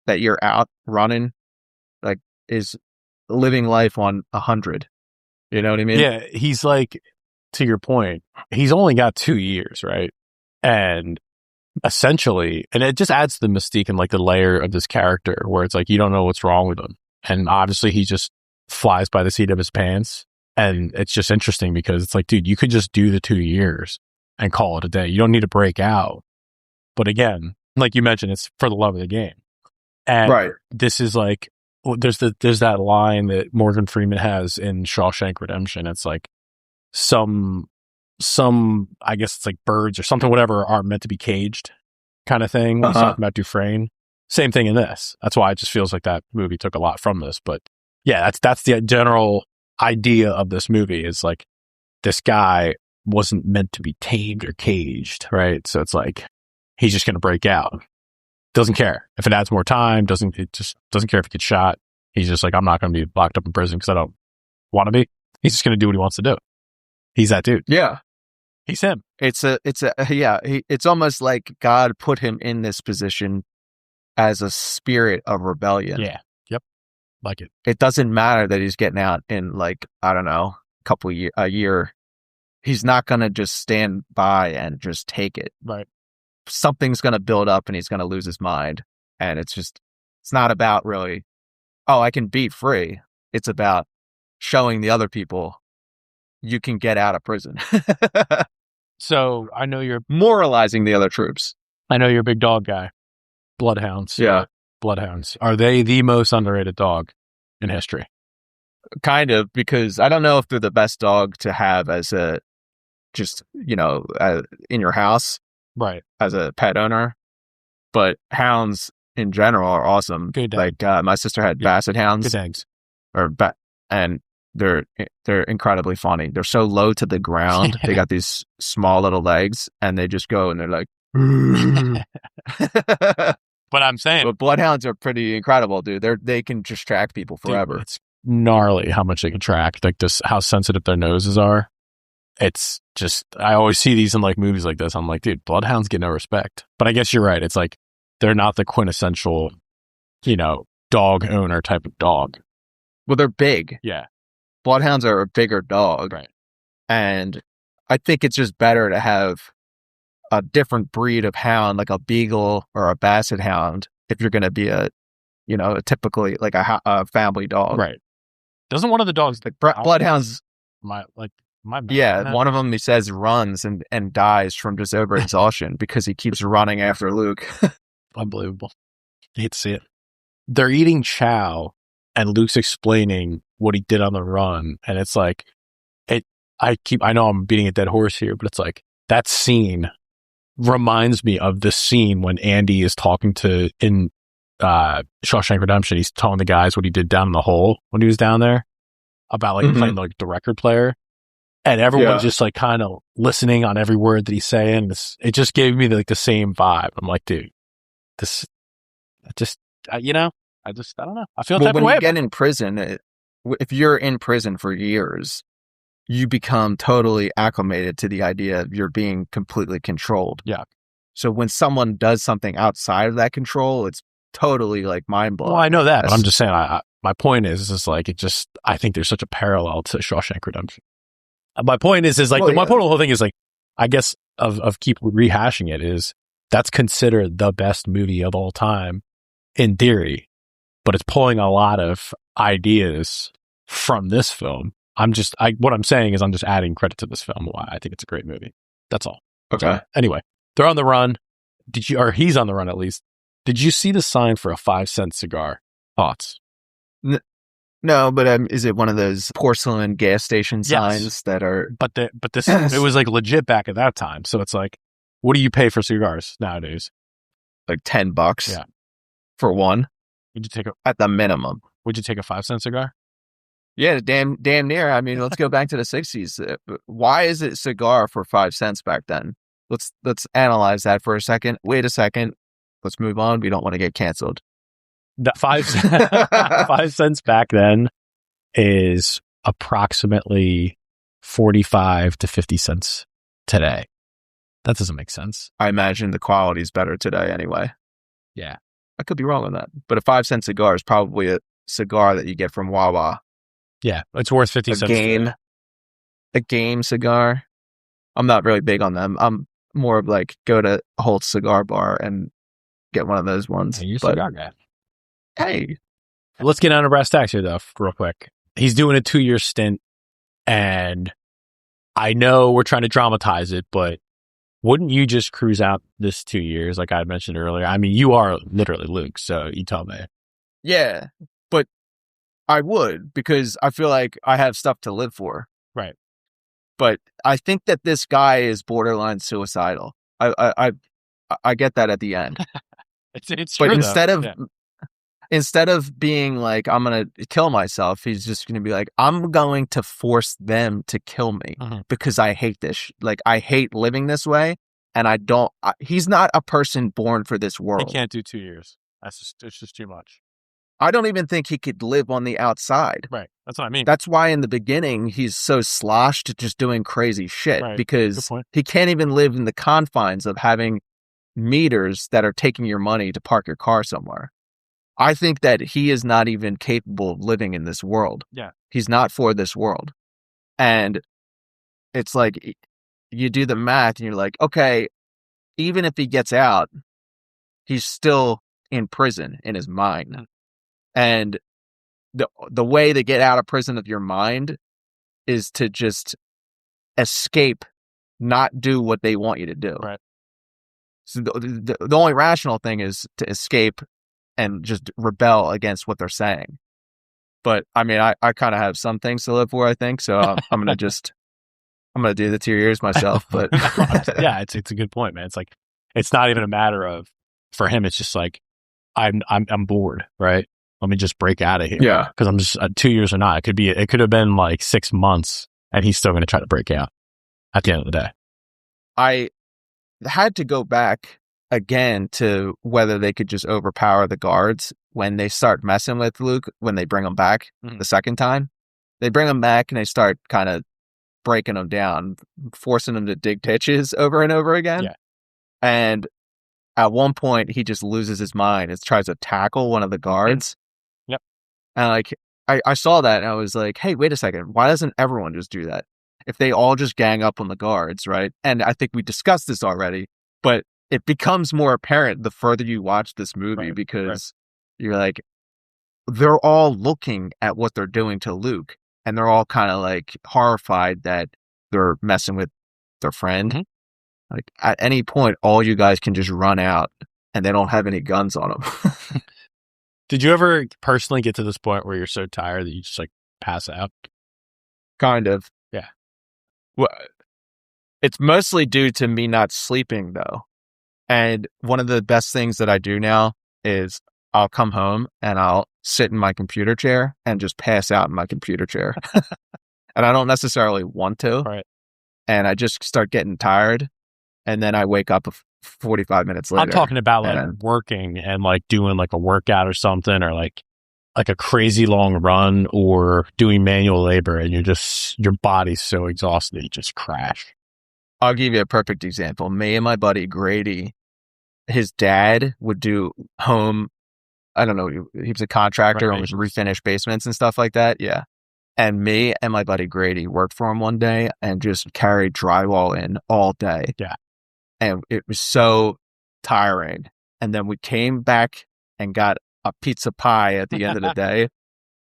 that you're out running, like, is living life on 100. You know what I mean? Yeah, he's like, to your point, he's only got 2 years, right? And essentially, and it just adds to the mystique and like the layer of this character where it's like, you don't know what's wrong with him. And obviously he just flies by the seat of his pants. And it's just interesting because it's like, dude, you could just do the 2 years and call it a day. You don't need to break out. But again, like you mentioned, it's for the love of the game. And this is like, there's that line that Morgan Freeman has in Shawshank Redemption. It's like some I guess it's like birds or something, whatever, are meant to be caged kind of thing. He's talking about Dufresne. Same thing in this. That's why it just feels like that movie took a lot from this. But yeah, that's the general idea of this movie, is like, this guy wasn't meant to be tamed or caged, right? So it's like, he's just going to break out. Doesn't care if it adds more time. Doesn't care if he gets shot. He's just like, I'm not going to be locked up in prison because I don't want to be. He's just going to do what he wants to do. He's that dude. Yeah. He's him. It's almost like God put him in this position as a spirit of rebellion. Yeah. Yep. Like it. It doesn't matter that he's getting out in, like, I don't know, a year. he's not going to just stand by and just take it. Right. Something's going to build up and he's going to lose his mind. And it's not about really, oh, I can be free. It's about showing the other people you can get out of prison. So I know you're moralizing the other troops. I know you're a big dog guy. Bloodhounds. Yeah. Bloodhounds. Are they the most underrated dog in history? Kind of, because I don't know if they're the best dog to have as a, just, in your house. Right. As a pet owner. But hounds in general are awesome. Good like my sister had basset hounds. Good dogs. And they're incredibly funny. They're so low to the ground. They got these small little legs and they just go and they're like, but I'm saying, but bloodhounds are pretty incredible, dude. They can just track people forever. Dude, it's gnarly how much they can track, like just how sensitive their noses are. It's just, I always see these in like movies like this. I'm like, dude, bloodhounds get no respect. But I guess you're right. It's like, they're not the quintessential, dog owner type of dog. Well, they're big. Yeah. Bloodhounds are a bigger dog. Right. And I think it's just better to have a different breed of hound, like a beagle or a basset hound, if you're going to be typically like a family dog. Right. Doesn't one of the dogs, like bloodhounds, my one of them, he says, runs and dies from just over exhaustion because he keeps running after Luke. Unbelievable. I hate to see it. They're eating chow and Luke's explaining what he did on the run. And it's like, I know I'm beating a dead horse here, but it's like that scene reminds me of the scene when Andy is talking in Shawshank Redemption. He's telling the guys what he did down in the hole when he was down there about like playing like the record player. And everyone's just like kind of listening on every word that he's saying. It just gave me like the same vibe. I'm like, dude, I don't know. I feel when you get in prison, if you're in prison for years, you become totally acclimated to the idea of you're being completely controlled. Yeah. So when someone does something outside of that control, it's totally like mind blowing. Well, I know that, but I'm just saying, my point is like, I think there's such a parallel to Shawshank Redemption. My point is like, my point of the whole thing is like, I guess of keep rehashing it is that's considered the best movie of all time in theory, but it's pulling a lot of ideas from this film. What I'm saying is I'm just adding credit to this film, why I think it's a great movie. That's all. Okay. So, anyway, they're on the run. He's on the run at least. Did you see the sign for a 5-cent cigar? Thoughts? No, but is it one of those porcelain gas station signs that are? But this it was like legit back at that time. So it's like, what do you pay for cigars nowadays? Like $10. Yeah. For one. Would you take at the minimum? Would you take a 5-cent cigar? Yeah, damn near. I mean, let's go back to the 60s. Why is it cigar for 5 cents back then? Let's analyze that for a second. Wait a second. Let's move on. We don't want to get canceled. That 5 cents back then is approximately 45 to 50 cents today. That doesn't make sense. I imagine the quality is better today anyway. Yeah. I could be wrong on that. But a 5-cent cigar is probably a cigar that you get from Wawa. Yeah, it's worth 50 cents. A game cigar. I'm not really big on them. I'm more of like go to Holt's Cigar Bar and get one of those ones. Hey, you're a cigar guy. Hey. Let's get on to brass tacks here, though, real quick. He's doing a 2-year stint, and I know we're trying to dramatize it, but wouldn't you just cruise out this 2 years, like I mentioned earlier? I mean, you are literally Luke, so you tell me. Yeah, but I would, because I feel like I have stuff to live for. Right. But I think that this guy is borderline suicidal. I get that at the end. It's but true, instead of being like, I'm going to kill myself, he's just going to be like, I'm going to force them to kill me because I hate this. I hate living this way. And he's not a person born for this world. He can't do 2 years. It's just too much. I don't even think he could live on the outside. Right. That's what I mean. That's why in the beginning, he's so sloshed, just doing crazy shit, right. Because he can't even live in the confines of having meters that are taking your money to park your car somewhere. I think that he is not even capable of living in this world. Yeah. He's not for this world. And it's like you do the math and you're like, okay, even if he gets out, he's still in prison in his mind. And the way to get out of prison of your mind is to just escape, not do what they want you to do. Right. So the only rational thing is to escape and just rebel against what they're saying. But I mean, I kind of have some things to live for, I think. So I'm going to do the 2 years myself. But yeah, it's a good point, man. It's like, it's not even a matter of, for him, it's just like, I'm bored, right? Let me just break out of here. Yeah. Cause I'm just 2 years or not. It could have been like 6 months and he's still going to try to break out at the end of the day. I had to go back again to whether they could just overpower the guards when they start messing with Luke, when they bring him back the second time. They bring him back and they start kind of breaking him down, forcing him to dig ditches over and over again. Yeah. And at one point, he just loses his mind and tries to tackle one of the guards. Yep. And like, I saw that and I was like, hey, wait a second. Why doesn't everyone just do that? If they all just gang up on the guards, right? And I think we discussed this already, but it becomes more apparent the further you watch this movie, because you're like, they're all looking at what they're doing to Luke and they're all kind of like horrified that they're messing with their friend. Like at any point, all you guys can just run out and they don't have any guns on them. Did you ever personally get to this point where you're so tired that you just like pass out? Kind of. Yeah. Well, it's mostly due to me not sleeping though. And one of the best things that I do now is I'll come home and I'll sit in my computer chair and just pass out in my computer chair. And I don't necessarily want to. Right. And I just start getting tired. And then I wake up 45 minutes later. I'm talking about like working and like doing like a workout or something, or like a crazy long run, or doing manual labor, and your body's so exhausted you just crash. I'll give you a perfect example. Me and my buddy Grady, his dad would do home, I don't know, he was a contractor and was refinish basements and stuff like that. Yeah. And me and my buddy Grady worked for him one day and just carried drywall in all day. Yeah. And it was so tiring. And then we came back and got a pizza pie at the end of the day.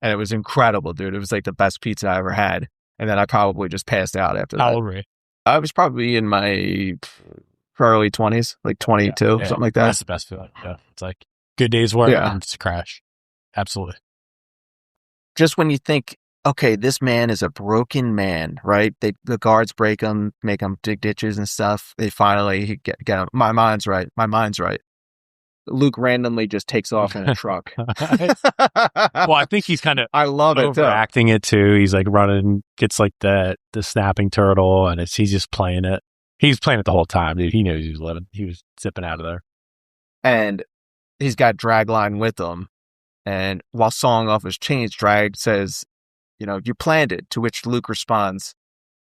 And it was incredible, dude. It was like the best pizza I ever had. And then I probably just passed out after that. How old were you? I was probably in my early 20s, like 22, something like that. That's the best feeling. Yeah. It's like good day's work and just crash. Absolutely. Just when you think, okay, this man is a broken man, right? The guards break him, make him dig ditches and stuff. They finally get him. My mind's right. Luke randomly just takes off in a truck. Well, I think he's kind of I love it overacting it too. He's like running, gets like the snapping turtle, and he's just playing it. He's playing it the whole time, dude. He knows he was living. He was zipping out of there. And he's got Dragline with him. And while sawing off his chains, Drag says, you know, you planned it. To which Luke responds,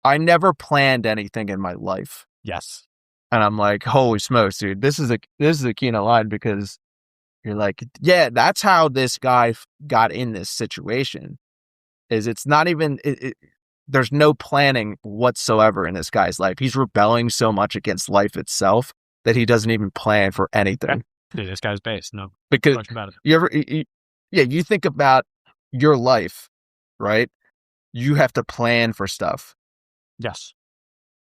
I never planned anything in my life. Yes. And I'm like, holy smokes, dude. This is a keynote line, because you're like, yeah, that's how this guy got in this situation. Is it's not even, there's no planning whatsoever in this guy's life. He's rebelling so much against life itself that he doesn't even plan for anything. Dude, this guy's based. No, because about it. You think about your life, right? You have to plan for stuff. Yes,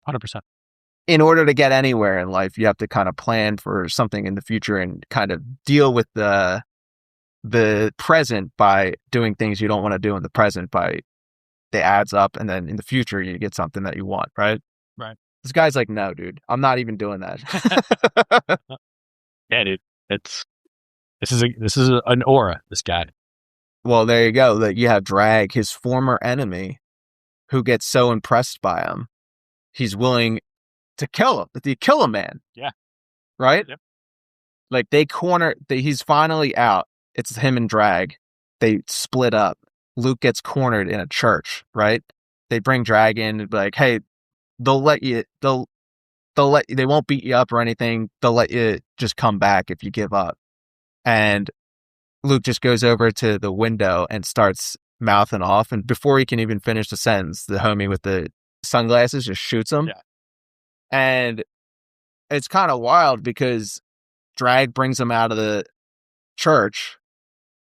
100%. In order to get anywhere in life, you have to kind of plan for something in the future and kind of deal with the present by doing things you don't want to do in the present. By it adds up, and then in the future you get something that you want, right? Right. This guy's like, no, dude, I'm not even doing that. Yeah, dude. This is an aura. This guy. Well, there you go. That you have Drag, his former enemy, who gets so impressed by him, he's willing to kill him. To kill a man. Yeah. Right. Yep. Like he's finally out. It's him and Drag. They split up. Luke gets cornered in a church. Right. They bring Drag in and be like, hey, they won't beat you up or anything. They'll let you just come back if you give up. And Luke just goes over to the window and starts mouthing off. And before he can even finish the sentence, the homie with the sunglasses, just shoots him. Yeah. And it's kind of wild because Drag brings him out of the church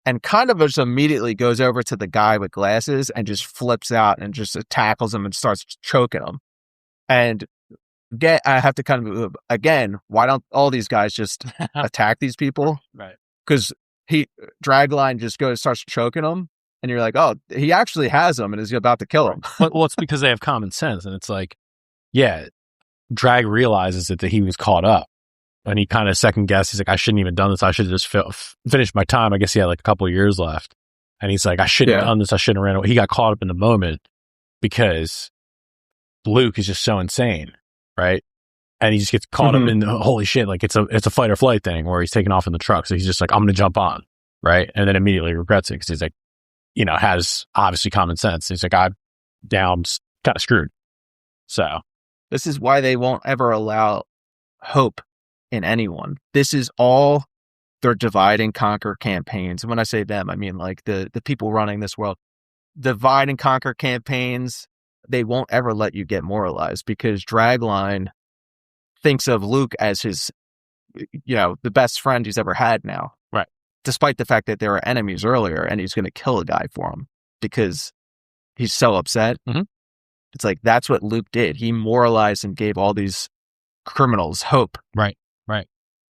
and kind of just immediately goes over to the guy with glasses and just flips out and just tackles him and starts choking him. And I have to kind of, again, why don't all these guys just attack these people? Right. Because Dragline just starts choking him, and you're like, oh, he actually has him and is about to kill him. Well, it's because they have common sense, and it's like, yeah, Drag realizes that he was caught up, and he kind of second guessed. He's like, I shouldn't even done this. I should have just finished my time. I guess he had like a couple of years left, and he's like, I shouldn't have done this. I shouldn't have ran away. He got caught up in the moment because Luke is just so insane, right? And he just gets caught up in the holy shit. Like it's a fight or flight thing where he's taking off in the truck. So he's just like, I'm going to jump on. Right. And then immediately regrets it because he's like, has obviously common sense. He's like, I'm down, kind of screwed. So this is why they won't ever allow hope in anyone. This is all their divide and conquer campaigns. And when I say them, I mean like the people running this world. Divide and conquer campaigns, they won't ever let you get moralized because Dragline thinks of Luke as his, the best friend he's ever had now. Right. Despite the fact that they were enemies earlier and he's going to kill a guy for him because he's so upset. Mm-hmm. It's like, that's what Luke did. He moralized and gave all these criminals hope. Right. Right.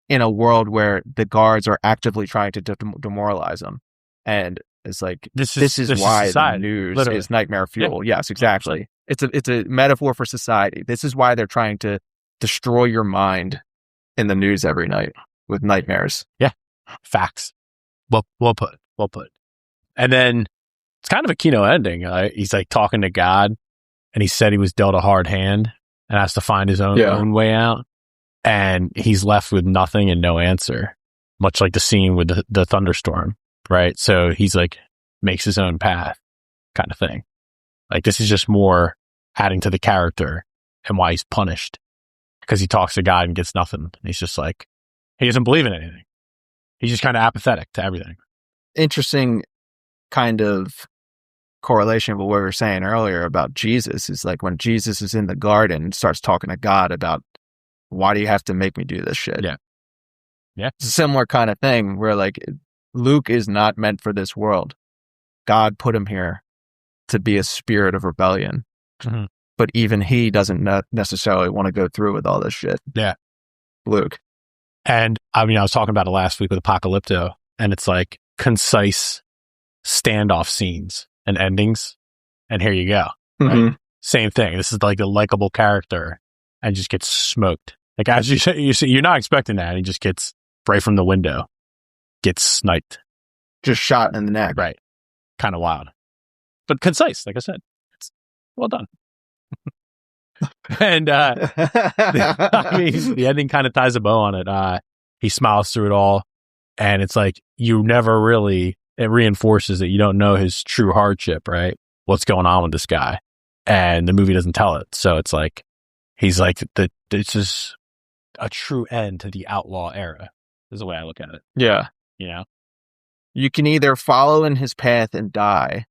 In a world where the guards are actively trying to demoralize them. And it's like, this is why the news is nightmare fuel. Yeah. Yes, exactly. 100%. It's a metaphor for society. This is why they're trying to destroy your mind in the news every night with nightmares. Yeah. Facts. Well put. Well put. And then it's kind of a keynote ending. He's like talking to God and he said he was dealt a hard hand and has to find his own way out. And he's left with nothing and no answer, much like the scene with the thunderstorm. Right. So he's like, makes his own path kind of thing. Like this is just more adding to the character and why he's punished. Because he talks to God and gets nothing. And he's just like, he doesn't believe in anything. He's just kind of apathetic to everything. Interesting kind of correlation with what we were saying earlier about Jesus is like when Jesus is in the garden and starts talking to God about, why do you have to make me do this shit? Yeah. Yeah. It's a similar kind of thing where like Luke is not meant for this world. God put him here to be a spirit of rebellion. Mm-hmm. But even he doesn't necessarily want to go through with all this shit. Yeah. Luke. And I mean, I was talking about it last week with Apocalypto, and it's like concise standoff scenes and endings. And here you go. Right? Mm-hmm. Same thing. This is like a likable character and just gets smoked. Like as you say, you're not expecting that. He just gets right from the window, gets sniped. Just shot in the neck. Right. Kind of wild. But concise, like I said. It's well done. And I mean, the ending kind of ties a bow on it. He smiles through it all, and it's like you never really. It reinforces that you don't know his true hardship, right? What's going on with this guy, and the movie doesn't tell it. So it's like he's like this is a true end to the outlaw era. Is the way I look at it. Yeah, you can either follow in his path and die,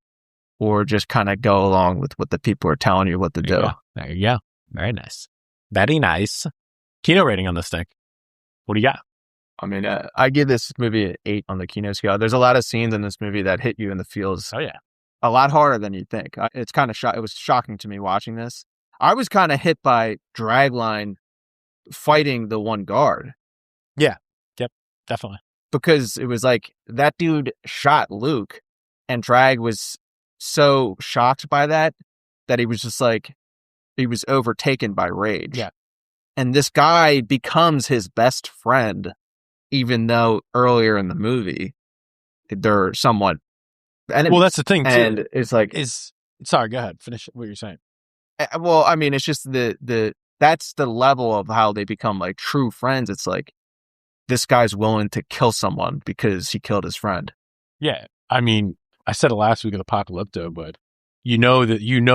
or just kind of go along with what the people are telling you what to do. There you go. Very nice. Very nice. Kino rating on this thing. What do you got? I mean, I give this movie an 8 on the Kino scale. There's a lot of scenes in this movie that hit you in the feels. Oh, yeah. A lot harder than you'd think. It's kind of it was shocking to me watching this. I was kind of hit by Dragline fighting the one guard. Yeah. Yep. Definitely. Because it was like that dude shot Luke and Drag was so shocked by that he was just like, he was overtaken by rage. Yeah. And this guy becomes his best friend, even though earlier in the movie, they're somewhat enemies. Well, that's the thing, too. And it's like... Sorry, go ahead. Finish what you're saying. Well, I mean, it's just that's the level of how they become like true friends. It's like, this guy's willing to kill someone because he killed his friend. Yeah. I mean, I said it last week with Apocalypto, but you know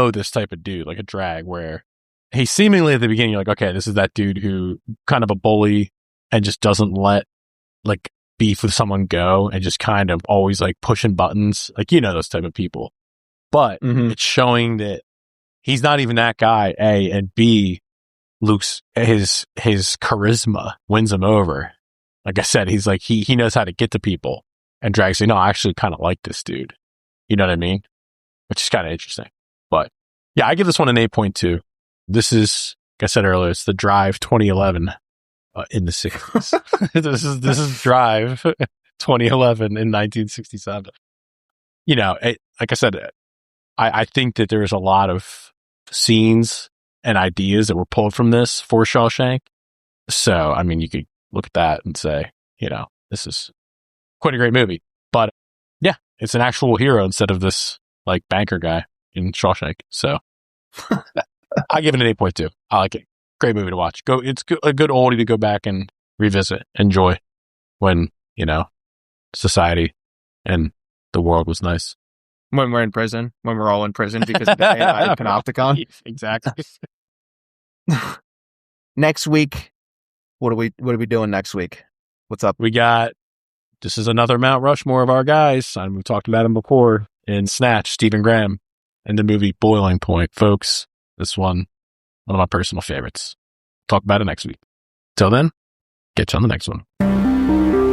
this type of dude, like a Drag, where he seemingly at the beginning, you're like, okay, this is that dude who kind of a bully and just doesn't let like beef with someone go and just kind of always like pushing buttons, like those type of people. But it's showing that he's not even that guy, A, and B, Luke's, his charisma wins him over. Like I said, he's like, he knows how to get to people, and Drag's saying, no, I actually kind of like this dude. You know what I mean? Which is kind of interesting. But yeah, I give this one an 8.2. This is, like I said earlier, it's the Drive 2011 in the 60s. This is Drive 2011 in 1967. You know, like I said, I think that there's a lot of scenes and ideas that were pulled from this for Shawshank. So, I mean, you could look at that and say, you know, this is quite a great movie. But yeah, it's an actual hero instead of this like banker guy in Shawshank. So I give it an 8.2. I like it. Great movie to watch. It's a good oldie to go back and revisit, enjoy when, you know, society and the world was nice. When we're in prison, when we're all in prison because of the AI panopticon. Exactly. Next week, what are we doing next week? What's up? This is another Mount Rushmore of our guys. We've talked about him before in Snatch, Stephen Graham, and the movie Boiling Point, folks. This one of my personal favorites. Talk about it next week. Till then, get you on the next one.